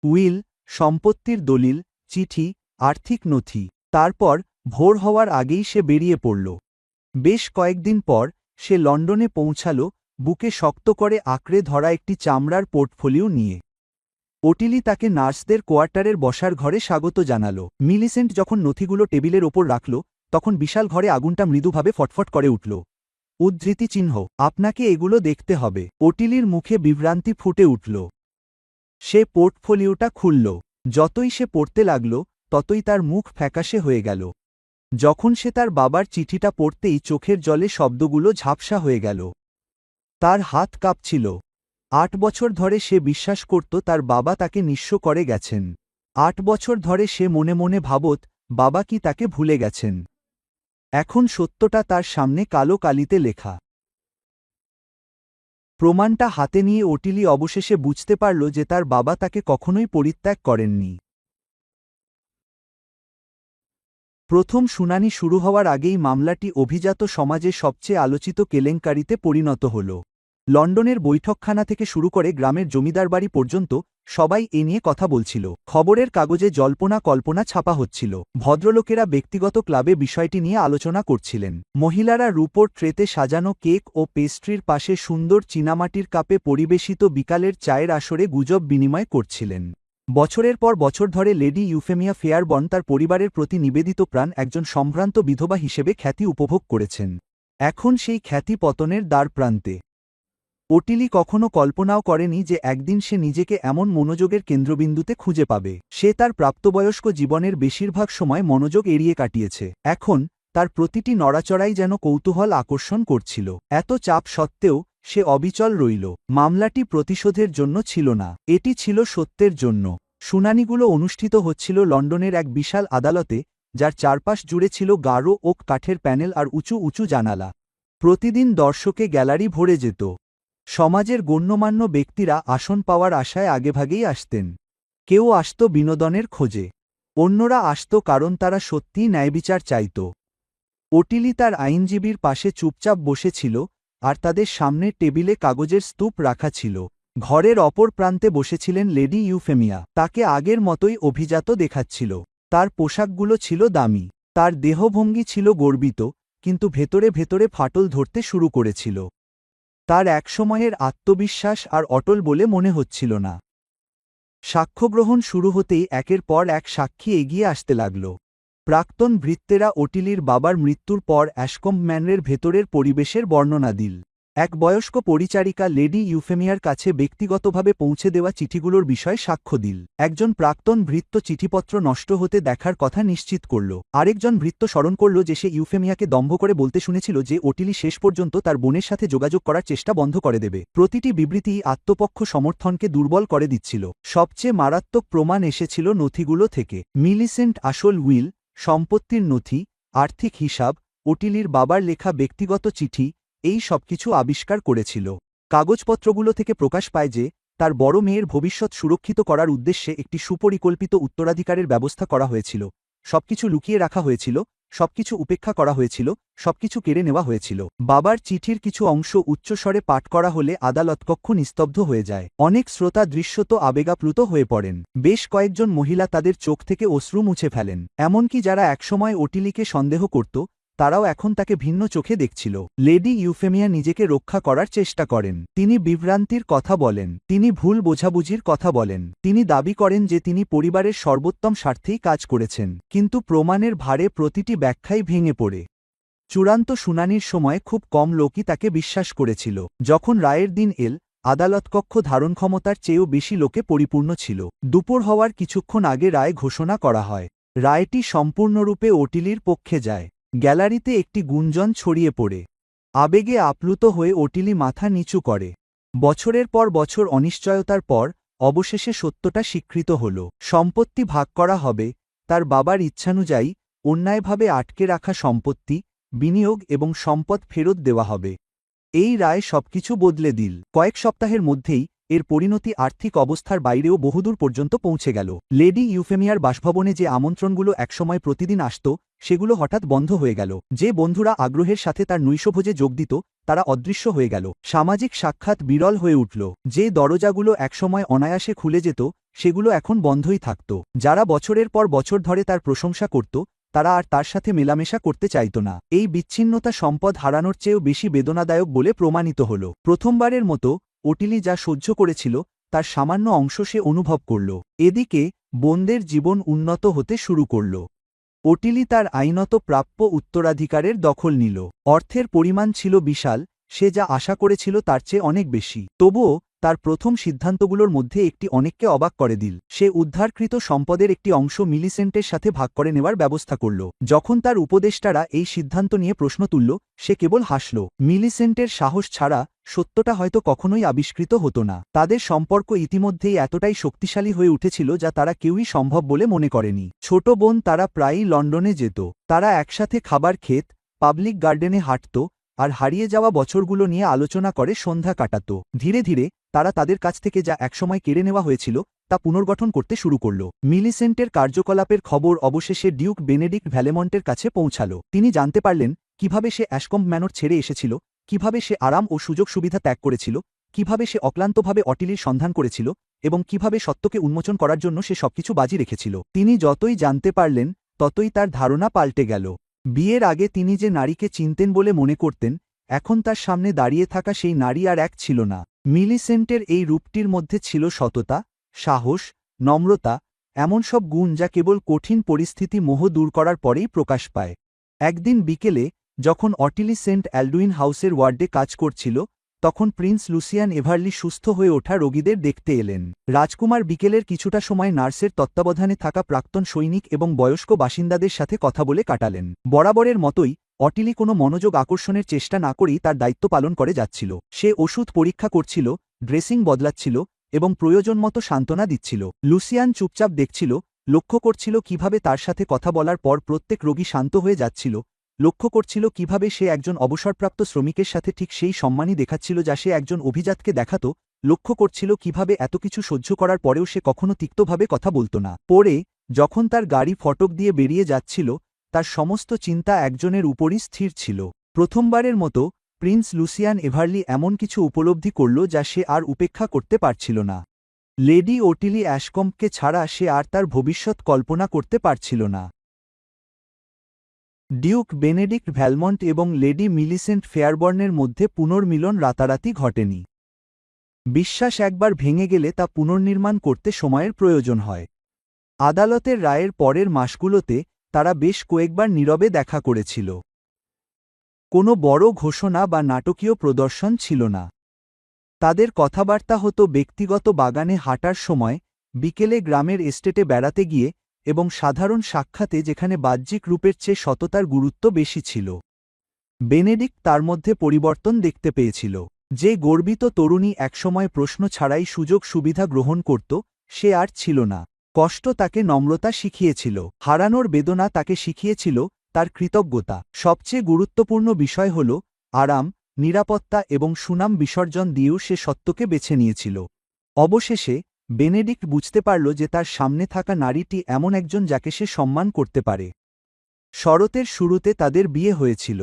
উইল, সম্পত্তির দলিল, চিঠি, আর্থিক নথি। তারপর ভোর হওয়ার আগেই সে বেরিয়ে পড়ল। বেশ কয়েকদিন পর সে লন্ডনে পৌঁছাল, বুকে শক্ত করে আঁকড়ে ধরা একটি চামড়ার পোর্টফোলিও নিয়ে। ওটিলি তাকে নার্সদের কোয়ার্টারের বসার ঘরে স্বাগত জানাল। মিলিসেন্ট যখন নথিগুলো টেবিলের ওপর রাখল, তখন বিশাল ঘরে আগুনটা মৃদুভাবে ফটফট করে উঠল। উদ্ধৃতি চিহ্ন, আপনাকে এগুলো দেখতে হবে। ওটিলির মুখে বিভ্রান্তি ফুটে উঠল। সে পোর্টফোলিওটা খুলল। যতই সে পড়তে লাগল, ততই তার মুখ ফ্যাকাশে হয়ে গেল। যখন সে তার বাবার চিঠিটা পড়তেই চোখের জলে শব্দগুলো ঝাপসা হয়ে গেল। তার হাত কাঁপছিল। 8 বছর ধরে সে বিশ্বাস করত তার বাবা তাকে নিঃস্ব করে গেছেন। 8 বছর ধরে সে মনে মনে ভাবত, বাবা কি তাকে ভুলে গেছেন। এখন সত্যটা তার সামনে কালো কালিতে লেখা। প্রমাণটা হাতে নিয়ে ওটিলি অবশেষে বুঝতে পারল যে তার বাবা তাকে কখনোই পরিত্যাগ করেননি। প্রথম শুনানি শুরু হওয়ার আগেই মামলাটি অভিজাত সমাজে সবচেয়ে আলোচিত কেলেঙ্কারিতে পরিণত হল। লন্ডনের বৈঠকখানা থেকে শুরু করে গ্রামের জমিদার বাড়ি পর্যন্ত সবাই এ নিয়ে কথা বলছিল। খবরের কাগজে জল্পনা কল্পনা ছাপা হচ্ছিল। ভদ্রলোকেরা ব্যক্তিগত ক্লাবে বিষয়টি নিয়ে আলোচনা করছিলেন। মহিলারা রূপোর ট্রেতে সাজানো কেক ও পেস্ট্রির পাশে সুন্দর চীনামাটির কাপে পরিবেশিত বিকালের চায়ের আসরে গুজব বিনিময় করছিলেন। বছরের পর বছর ধরে লেডি ইউফেমিয়া ফেয়ারবর্ন তার পরিবারের প্রতি নিবেদিত প্রাণ একজন সম্ভ্রান্ত বিধবা হিসেবে খ্যাতি উপভোগ করেছেন। এখন সেই খ্যাতি পতনের দ্বার প্রান্তে। ওটিলি কখনো কল্পনাও করেনি যে একদিন সে নিজেকে এমন মনোযোগের কেন্দ্রবিন্দুতে খুঁজে পাবে। সে তার প্রাপ্তবয়স্ক জীবনের বেশিরভাগ সময় মনোযোগ এড়িয়ে কাটিয়েছে। এখন তার প্রতিটি নড়াচড়াই যেন কৌতূহল আকর্ষণ করছিল। এত চাপ সত্ত্বেও সে অবিচল রইল। মামলাটি প্রতিশোধের জন্য ছিল না, এটি ছিল সত্যের জন্য। শুনানিগুলো অনুষ্ঠিত হচ্ছিল লন্ডনের এক বিশাল আদালতে, যার চারপাশ জুড়ে ছিল গাঢ় ওক কাঠের প্যানেল আর উঁচু উঁচু জানালা। প্রতিদিন দর্শকে গ্যালারি ভরে যেত। সমাজের গণ্যমান্য ব্যক্তিরা আসন পাওয়ার আশায় আগেভাগেই আসতেন। কেউ আসত বিনোদনের খোঁজে, অন্যরা আসত কারণ তারা সত্যিই ন্যায়বিচার চাইত। ওটিলি তার আইনজীবীর পাশে চুপচাপ বসেছিল, আর তাদের সামনের টেবিলে কাগজের স্তূপ রাখা ছিল। ঘরের অপর প্রান্তে বসেছিলেন লেডি ইউফেমিয়া। তাকে আগের মতোই অভিজাত দেখাচ্ছিল। তার পোশাকগুলো ছিল দামি, তার দেহভঙ্গি ছিল গর্বিত, কিন্তু ভেতরে ভেতরে ফাটল ধরতে শুরু করেছিল। তার একসময়ের আত্মবিশ্বাস আর অটল বলে মনে হচ্ছিল না। সাক্ষ্যগ্রহণ শুরু হতেই একের পর এক সাক্ষী এগিয়ে আসতে লাগল। প্রাক্তন ভৃত্যেরা ওটিলির বাবার মৃত্যুর পর অ্যাশকম্ব ম্যানরের ভেতরের পরিবেশের বর্ণনা দিল। এক বয়স্ক পরিচারিকা লেডি ইউফেমিয়ার কাছে ব্যক্তিগতভাবে পৌঁছে দেওয়া চিঠিগুলোর বিষয়ে সাক্ষ্য দিল। একজন প্রাক্তন ভৃত্য চিঠিপত্র নষ্ট হতে দেখার কথা নিশ্চিত করল। আরেকজন ভৃত্য স্মরণ করল যে সে ইউফেমিয়াকে দম্ভ করে বলতে শুনেছিল যে ওটিলি শেষ পর্যন্ত তার বোনের সাথে যোগাযোগ করার চেষ্টা বন্ধ করে দেবে। প্রতিটি বিবৃতি আত্মপক্ষ সমর্থনকে দুর্বল করে দিচ্ছিল। সবচেয়ে মারাত্মক প্রমাণ এসেছিল নথিগুলো থেকে। মিলিসেন্ট আসল উইল, সম্পত্তির নথি, আর্থিক হিসাব, ওটিলির বাবার লেখা ব্যক্তিগত চিঠি, এই সবকিছু আবিষ্কার করেছিল। কাগজপত্রগুলো থেকে প্রকাশ পায় যে তার বড় মেয়ের ভবিষ্যৎ সুরক্ষিত করার উদ্দেশ্যে একটি সুপরিকল্পিত উত্তরাধিকারের ব্যবস্থা করা হয়েছিল। সবকিছু লুকিয়ে রাখা হয়েছিল, সবকিছু উপেক্ষা করা হয়েছিল, সবকিছু কেড়ে নেওয়া হয়েছিল। বাবার চিঠির কিছু অংশ উচ্চস্বরে পাঠ করা হলে আদালতকক্ষ নিস্তব্ধ হয়ে যায়। অনেক শ্রোতা দৃশ্যত আবেগাপ্লুত হয়ে পড়েন। বেশ কয়েকজন মহিলা তাদের চোখ থেকে অশ্রু মুছে ফেলেন। এমনকি যারা একসময় ওটিলিকে সন্দেহ করত, তারাও এখন তাকে ভিন্ন চোখে দেখছিল। লেডি ইউফেমিয়া নিজেকে রক্ষা করার চেষ্টা করেন। তিনি বিভ্রান্তির কথা বলেন, তিনি ভুল বোঝাবুঝির কথা বলেন, তিনি দাবি করেন যে তিনি পরিবারের সর্বোত্তম স্বার্থেই কাজ করেছেন। কিন্তু প্রমাণের ভারে প্রতিটি ব্যাখ্যাই ভেঙে পড়ে। চূড়ান্ত শুনানির সময় খুব কম লোকই তাকে বিশ্বাস করেছিল। যখন রায়ের দিন এল, আদালতকক্ষ ধারণক্ষমতার চেয়েও বেশি লোকে পরিপূর্ণ ছিল। দুপুর হওয়ার কিছুক্ষণ আগে রায় ঘোষণা করা হয়। রায়টি সম্পূর্ণরূপে ওটিলির পক্ষে যায়। গ্যালারিতে একটি গুঞ্জন ছড়িয়ে পড়ে। আবেগে আপ্লুত হয়ে ওটিলি মাথা নিচু করে। বছরের পর বছর অনিশ্চয়তার পর অবশেষে সত্যটা স্বীকৃত হল। সম্পত্তি ভাগ করা হবে, তার বাবার ইচ্ছানুযায়ী অন্যায়ভাবে আটকে রাখা সম্পত্তি, বিনিয়োগ এবং সম্পদ ফেরত দেওয়া হবে। এই রায় সবকিছু বদলে দিল। কয়েক সপ্তাহের মধ্যেই এর পরিণতি আর্থিক অবস্থার বাইরেও বহুদূর পর্যন্ত পৌঁছে গেল। লেডি ইউফেমিয়ার বাসভবনে যে আমন্ত্রণগুলো একসময় প্রতিদিন আসত, সেগুলো হঠাৎ বন্ধ হয়ে গেল। যে বন্ধুরা আগ্রহের সাথে তার নৈশভোজে যোগ দিত, তারা অদৃশ্য হয়ে গেল। সামাজিক সাক্ষাৎ বিরল হয়ে উঠল। যে দরজাগুলো একসময় অনায়াসে খুলে যেত, সেগুলো এখন বন্ধই থাকত। যারা বছরের পর বছর ধরে তার প্রশংসা করত, তারা আর তার সাথে মেলামেশা করতে চাইত না। এই বিচ্ছিন্নতা সম্পদ হারানোর চেয়েও বেশি বেদনাদায়ক বলে প্রমাণিত হল। প্রথমবারের মতো ওটিলি যা সহ্য করেছিল, তার সামান্য অংশ সে অনুভব করল। এদিকে বোনদের জীবন উন্নত হতে শুরু করল। ওটিলি তার আইনত প্রাপ্য উত্তরাধিকারের দখল নিল। অর্থের পরিমাণ ছিল বিশাল, সে যা আশা করেছিল তার চেয়ে অনেক বেশি। তবুও তার প্রথম সিদ্ধান্তগুলোর মধ্যে একটি অনেককে অবাক করে দিল। সে উদ্ধারকৃত সম্পদের একটি অংশ মিলিসেন্টের সাথে ভাগ করে নেওয়ার ব্যবস্থা করল। যখন তার উপদেষ্টারা এই সিদ্ধান্ত নিয়ে প্রশ্ন তুলল, সে কেবল হাসল। মিলিসেন্টের সাহস ছাড়া সত্যটা হয়তো কখনোই আবিষ্কৃত হতো না। তাদের সম্পর্ক ইতিমধ্যেই এতটাই শক্তিশালী হয়ে উঠেছিল যা তারা কেউই সম্ভব বলে মনে করেনি। ছোট বোন তারা প্রায়ই লন্ডনে যেত। তারা একসাথে খাবার খেত, পাবলিক গার্ডেনে হাঁটত, আর হারিয়ে যাওয়া বছরগুলো নিয়ে আলোচনা করে সন্ধ্যা কাটাত। ধীরে ধীরে তারা তাদের কাছ থেকে যা একসময় কেড়ে নেওয়া হয়েছিল, তা পুনর্গঠন করতে শুরু করল। মিলিসেন্টের কার্যকলাপের খবর অবশেষে ডিউক বেনেডিক্ট ভ্যালেমন্টের কাছে পৌঁছাল। তিনি জানতে পারলেন কিভাবে সে অ্যাশকম্ব ম্যানর ছেড়ে এসেছিল, কিভাবে সে আরাম ও সুযোগ সুবিধা ত্যাগ করেছিল, কিভাবে সে অক্লান্তভাবে অটিলির সন্ধান করেছিল, এবং কিভাবে সত্যকে উন্মোচন করার জন্য সে সবকিছু বাজি রেখেছিল। তিনি যতই জানতে পারলেন, ততই তার ধারণা পাল্টে গেল। বিয়ের আগে তিনি যে নারীকে চিনতেন বলে মনে করতেন, এখন তার সামনে দাঁড়িয়ে থাকা সেই নারী আর এক ছিল না। মিলিসেন্টের এই রূপটির মধ্যে ছিল সততা, সাহস, নম্রতা, এমন সব গুণ যা কেবল কঠিন পরিস্থিতি মোহ দূর করার পরেই প্রকাশ পায়। একদিন বিকেলে যখন অটিলি সেন্ট অ্যালডুইন হাউসের ওয়ার্ডে কাজ করছিল, তখন প্রিন্স লুসিয়ান এভারলি সুস্থ হয়ে ওঠা রোগীদের দেখতে এলেন। রাজকুমার বিকেলের কিছুটা সময় নার্সের তত্ত্বাবধানে থাকা প্রাক্তন সৈনিক এবং বয়স্ক বাসিন্দাদের সাথে কথা বলে কাটালেন। বরাবরের মতোই অটিলি কোনো মনোযোগ আকর্ষণের চেষ্টা না করেই তার দায়িত্ব পালন করে যাচ্ছিল। সে ওষুধ পরীক্ষা করছিল, ড্রেসিং বদলাচ্ছিল এবং প্রয়োজন মতো সান্ত্বনা দিচ্ছিল। লুসিয়ান চুপচাপ দেখছিল, লক্ষ্য করছিল কিভাবে তার সাথে কথা বলার পর প্রত্যেক রোগী শান্ত হয়ে যাচ্ছিল, লক্ষ্য করছিল কিভাবে সে একজন অবসরপ্রাপ্ত শ্রমিকের সাথে ঠিক সেই সম্মানই দেখাচ্ছিল যা সে একজন অভিজাতকে দেখাত, লক্ষ্য করছিল কিভাবে এত কিছু সহ্য করার পরেও সে কখনো তিক্তভাবে কথা বলত না। পরে যখন তার গাড়ি ফটক দিয়ে বেরিয়ে যাচ্ছিল তার সমস্ত চিন্তা একজনের উপরই স্থির ছিল। প্রথমবারের মতো প্রিন্স লুসিয়ান এভারলি এমন কিছু উপলব্ধি করল যা সে আর উপেক্ষা করতে পারছিল না। লেডি ওটিলি অ্যাশকম্পকে ছাড়া সে আর তার ভবিষ্যৎ কল্পনা করতে পারছিল না। ডিউক বেনেডিক্ট ভ্যালমন্ট এবং লেডি মিলিসেন্ট ফেয়ারবর্নের মধ্যে পুনর্মিলন রাতারাতি ঘটেনি। বিশ্বাস একবার ভেঙে গেলে তা পুনর্নির্মাণ করতে সময়ের প্রয়োজন হয়। আদালতের রায়ের পরের মাসগুলোতে তারা বেশ কয়েকবার নীরবে দেখা করেছিল। কোনো বড় ঘোষণা বা নাটকীয় প্রদর্শন ছিল না। তাদের কথাবার্তা হতো ব্যক্তিগত বাগানে হাঁটার সময়, বিকেলে গ্রামের এস্টেটে বেড়াতে গিয়ে এবং সাধারণ সাক্ষাতে যেখানে বাহ্যিক রূপের চেয়ে সততার গুরুত্ব বেশি ছিল। বেনেডিক্ট তার মধ্যে পরিবর্তন দেখতে পেয়েছিল। যে গর্বিত তরুণী একসময় প্রশ্ন ছাড়াই সুযোগ সুবিধা গ্রহণ করত, সে আর ছিল না। কষ্ট তাকে নম্রতা শিখিয়েছিল, হারানোর বেদনা তাকে শিখিয়েছিল তার কৃতজ্ঞতা। সবচেয়ে গুরুত্বপূর্ণ বিষয় হল আরাম, নিরাপত্তা এবং সুনাম বিসর্জন দিয়েও সে সত্যকে বেছে নিয়েছিল। অবশেষে বেনেডিক্ট বুঝতে পারল যে তার সামনে থাকা নারীটি এমন একজন যাকে সে সম্মান করতে পারে। শরতের শুরুতে তাদের বিয়ে হয়েছিল।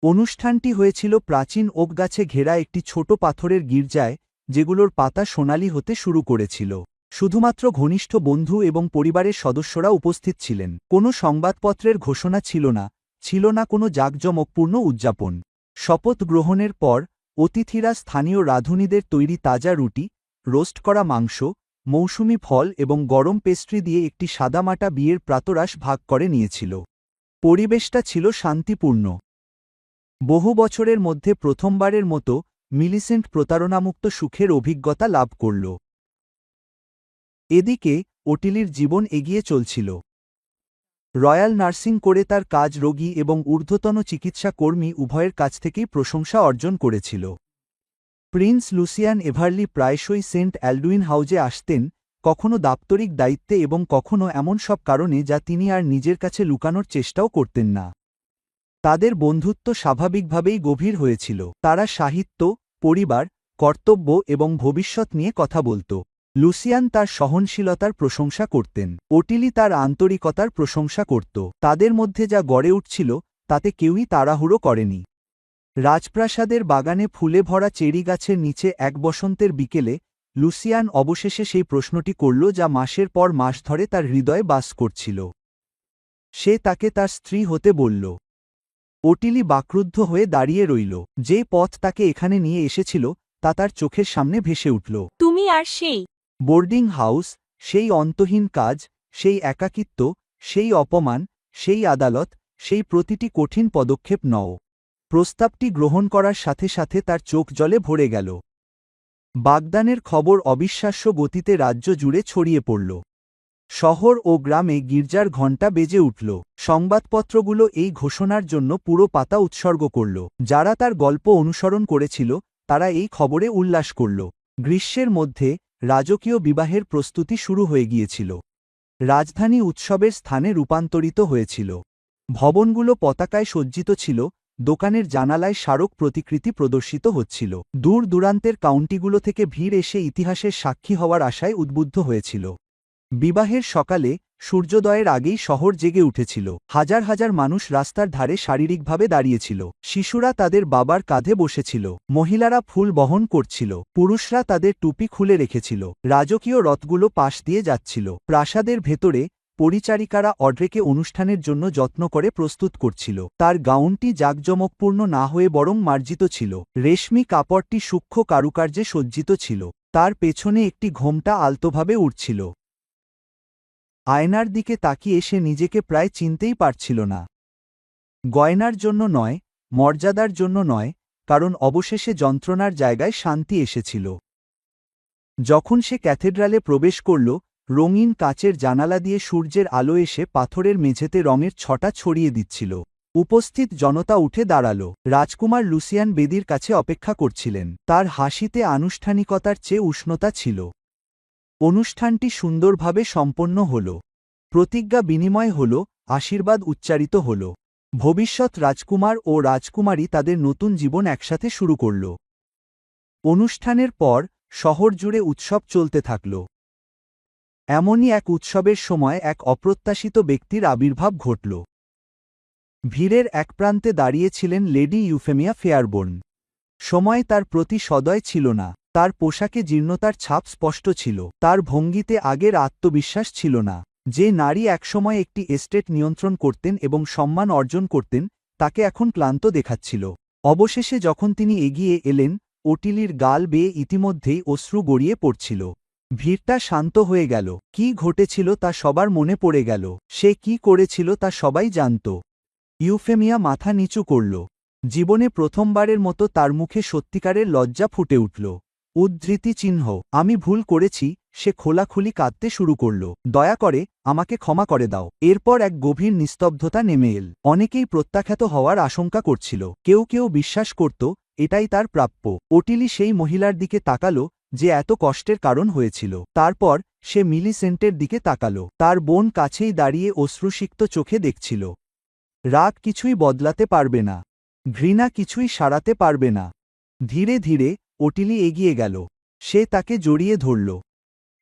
অনুষ্ঠানটি হয়েছিল প্রাচীন ওক গাছে ঘেরা একটি ছোট পাথরের গির্জায়, যেগুলোর পাতা সোনালি হতে শুরু করেছিল। শুধুমাত্র ঘনিষ্ঠ বন্ধু এবং পরিবারের সদস্যরা উপস্থিত ছিলেন। কোনো সংবাদপত্রের ঘোষণা ছিল না কোনো জাঁকজমকপূর্ণ উদযাপন। শপথ গ্রহণের পর অতিথিরা স্থানীয় রাঁধুনিদের তৈরি তাজা রুটি, রোস্ট করা মাংস, মৌসুমি ফল এবং গরম পেস্ট্রি দিয়ে একটি সাদামাটা বিয়ের প্রাতরাশ ভাগ করে নিয়েছিল। পরিবেশটা ছিল শান্তিপূর্ণ। বহু বছরের মধ্যে প্রথমবারের মতো মিলিসেন্ট প্রতারণামুক্ত সুখের অভিজ্ঞতা লাভ করল। এদিকে ওটিলির জীবন এগিয়ে চলছিল। রয়্যাল নার্সিং করে তার কাজ রোগী এবং ঊর্ধ্বতন চিকিৎসা কর্মী উভয়ের কাছ থেকেই প্রশংসা অর্জন করেছিল। প্রিন্স লুসিয়ান এভারলি প্রায়শই সেন্ট অ্যালডুইন হাউজে আসতেন, কখনো দাপ্তরিক দায়িত্বে এবং কখনো এমন সব কারণে যা তিনি আর নিজের কাছে লুকানোর চেষ্টাও করতেন না। তাদের বন্ধুত্ব স্বাভাবিকভাবেই গভীর হয়েছিল। তারা সাহিত্য, পরিবার, কর্তব্য এবং ভবিষ্যৎ নিয়ে কথা বলত। লুসিয়ান তার সহনশীলতার প্রশংসা করতেন, ওটিলি তার আন্তরিকতার প্রশংসা করত। তাদের মধ্যে যা গড়ে উঠছিল তাতে কেউই তাড়াহুড়ো করেনি। রাজপ্রাসাদের বাগানে ফুলে ভরা চেরি গাছের নিচে এক বসন্তের বিকেলে লুসিয়ান অবশেষে সেই প্রশ্নটি করল যা মাসের পর মাস ধরে তার হৃদয়ে বাস করছিল। সে তাকে তার স্ত্রী হতে বলল। ওটিলি বাক্রুদ্ধ হয়ে দাঁড়িয়ে রইল। যে পথ তাকে এখানে নিয়ে এসেছিল তা তার চোখের সামনে ভেসে উঠল। তুমি আর সেই বোর্ডিং হাউস, সেই অন্তহীন কাজ, সেই একাকিত্ব, সেই অপমান, সেই আদালত, সেই প্রতিটি কঠিন পদক্ষেপ নও। প্রস্তাবটি গ্রহণ করার সাথে সাথে তার চোখ জলে ভরে গেল। বাগদানের খবর অবিশ্বাস্য গতিতে রাজ্য জুড়ে ছড়িয়ে পড়ল। শহর ও গ্রামে গির্জার ঘণ্টা বেজে উঠল। সংবাদপত্রগুলো এই ঘোষণার জন্য পুরো পাতা উৎসর্গ করল। যারা তার গল্প অনুসরণ করেছিল তারা এই খবরে উল্লাস করল। গ্রীষ্মের মধ্যে রাজকীয় বিবাহের প্রস্তুতি শুরু হয়ে গিয়েছিল। রাজধানী উৎসবের স্থানে রূপান্তরিত হয়েছিল। ভবনগুলো পতাকায় সজ্জিত ছিল, দোকানের জানালায় স্মারক প্রতিকৃতি প্রদর্শিত হচ্ছিল। দূর দূরান্তের কাউন্টিগুলো থেকে ভিড় এসে ইতিহাসের সাক্ষী হওয়ার আশায় উদ্বুদ্ধ হয়েছিল। বিবাহের সকালে সূর্যোদয়ের আগেই শহর জেগে উঠেছিল। হাজার হাজার মানুষ রাস্তার ধারে শারীরিকভাবে দাঁড়িয়েছিল। শিশুরা তাদের বাবার কাঁধে বসেছিল। মহিলারা ফুল বহন করছিল। পুরুষরা তাদের টুপি খুলে রেখেছিল। রাজকীয় রথগুলো পাশ দিয়ে যাচ্ছিল। প্রাসাদের ভেতরে পরিচারিকারা অড্রেকে অনুষ্ঠানের জন্য যত্ন করে প্রস্তুত করছিল। তার গাউনটি জাঁকজমকপূর্ণ না হয়ে বরং মার্জিত ছিল। রেশমি কাপড়টি সূক্ষ্ম কারুকার্যে সজ্জিত ছিল। তার পেছনে একটি ঘোমটা আলতোভাবে উড়ছিল। আয়নার দিকে তাকিয়ে সে নিজেকে প্রায় চিনতেই পারছিল না। গয়নার জন্য নয়, মর্যাদার জন্য নয়, কারণ অবশেষে যন্ত্রণার জায়গায় শান্তি এসেছিল। যখন সে ক্যাথেড্রালে প্রবেশ করল, রঙিন কাচের জানালা দিয়ে সূর্যের আলো এসে পাথরের মেঝেতে রঙের ছটা ছড়িয়ে দিচ্ছিল। উপস্থিত জনতা উঠে দাঁড়াল। রাজকুমার লুসিয়ান বেদির কাছে অপেক্ষা করছিলেন। তার হাসিতে আনুষ্ঠানিকতার চেয়ে উষ্ণতা ছিল। অনুষ্ঠানটি সুন্দরভাবে সম্পন্ন হল। প্রতিজ্ঞা বিনিময় হল, আশীর্বাদ উচ্চারিত হল। ভবিষ্যৎ রাজকুমার ও রাজকুমারী তাদের নতুন জীবন একসাথে শুরু করল। অনুষ্ঠানের পর শহর জুড়ে উৎসব চলতে থাকল। এমনই এক উৎসবের সময় এক অপ্রত্যাশিত ব্যক্তির আবির্ভাব ঘটল। ভিড়ের এক প্রান্তে দাঁড়িয়েছিলেন লেডি ইউফেমিয়া ফেয়ারবোর্ন। সময় তার প্রতি সদয় ছিল না, তার পোশাকে জীর্ণতার ছাপ স্পষ্ট ছিল, তার ভঙ্গিতে আগের আত্মবিশ্বাস ছিল না। যে নারী একসময় একটি এস্টেট নিয়ন্ত্রণ করতেন এবং সম্মান অর্জন করতেন, তাকে এখন ক্লান্ত দেখাচ্ছিল। অবশেষে যখন তিনি এগিয়ে এলেন, ওটিলির গাল বেয়ে ইতিমধ্যেই অশ্রু গড়িয়ে পড়ছিল। ভিড়টা শান্ত হয়ে গেল। কি ঘটেছিল তা সবার মনে পড়ে গেল, সে কি করেছিল তা সবাই জানত। ইউফেমিয়া মাথা নিচু করল। জীবনে প্রথমবারের মতো তার মুখে সত্যিকারের লজ্জা ফুটে উঠল। উদ্ধৃতি চিহ্ন, আমি ভুল করেছি। সে খোলাখুলি কাঁদতে শুরু করল। দয়া করে আমাকে ক্ষমা করে দাও। এরপর এক গভীর নিস্তব্ধতা নেমে এল। অনেকেই প্রত্যাখ্যাত হওয়ার আশঙ্কা করছিল, কেউ কেউ বিশ্বাস করত এটাই তার প্রাপ্য। ওটিলি সেই মহিলার দিকে তাকাল যে এত কষ্টের কারণ হয়েছিল। তারপর সে মিলিসেন্টের দিকে তাকাল। তার বোন কাছেই দাঁড়িয়ে অশ্রুসিক্ত চোখে দেখছিল। রাগ কিছুই বদলাতে পারবে না, ঘৃণা কিছুই সারাতে পারবে না। ধীরে ধীরে ওটিলি এগিয়ে গেল। সে তাকে জড়িয়ে ধরল।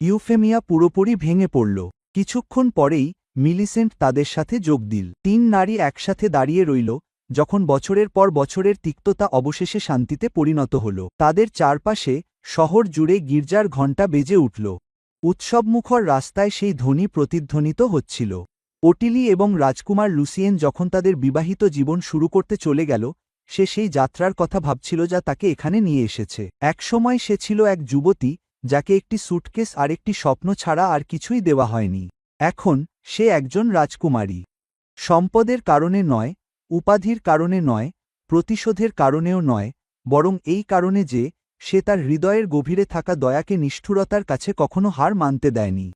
ইউফেমিয়া পুরোপুরি ভেঙে পড়ল। কিছুক্ষণ পরেই মিলিসেন্ট তাদের সাথে যোগ দিল। 3 নারী একসাথে দাঁড়িয়ে রইল, যখন বছরের পর বছরের তিক্ততা অবশেষে শান্তিতে পরিণত হল। তাদের চারপাশে শহর জুড়ে গির্জার ঘণ্টা বেজে উঠল। উৎসবমুখর রাস্তায় সেই ধ্বনি প্রতিধ্বনিত হচ্ছিল। ওটিলি এবং রাজকুমার লুসিয়েন যখন তাদের বিবাহিত জীবন শুরু করতে চলে গেল, সে সেই যাত্রার কথা ভাবছিল যা তাকে এখানে নিয়ে এসেছে। একসময় সে ছিল এক যুবতী, যাকে একটি সুটকেস আর একটি স্বপ্ন ছাড়া আর কিছুই দেওয়া হয়নি। এখন সে একজন রাজকুমারী। সম্পদের কারণে নয়, উপাধির কারণে নয়, প্রতিশোধের কারণেও নয়, বরং এই কারণে যে সে তার হৃদয়ের গভীরে থাকা দয়াকে নিষ্ঠুরতার কাছে কখনো হার মানতে দেয়নি।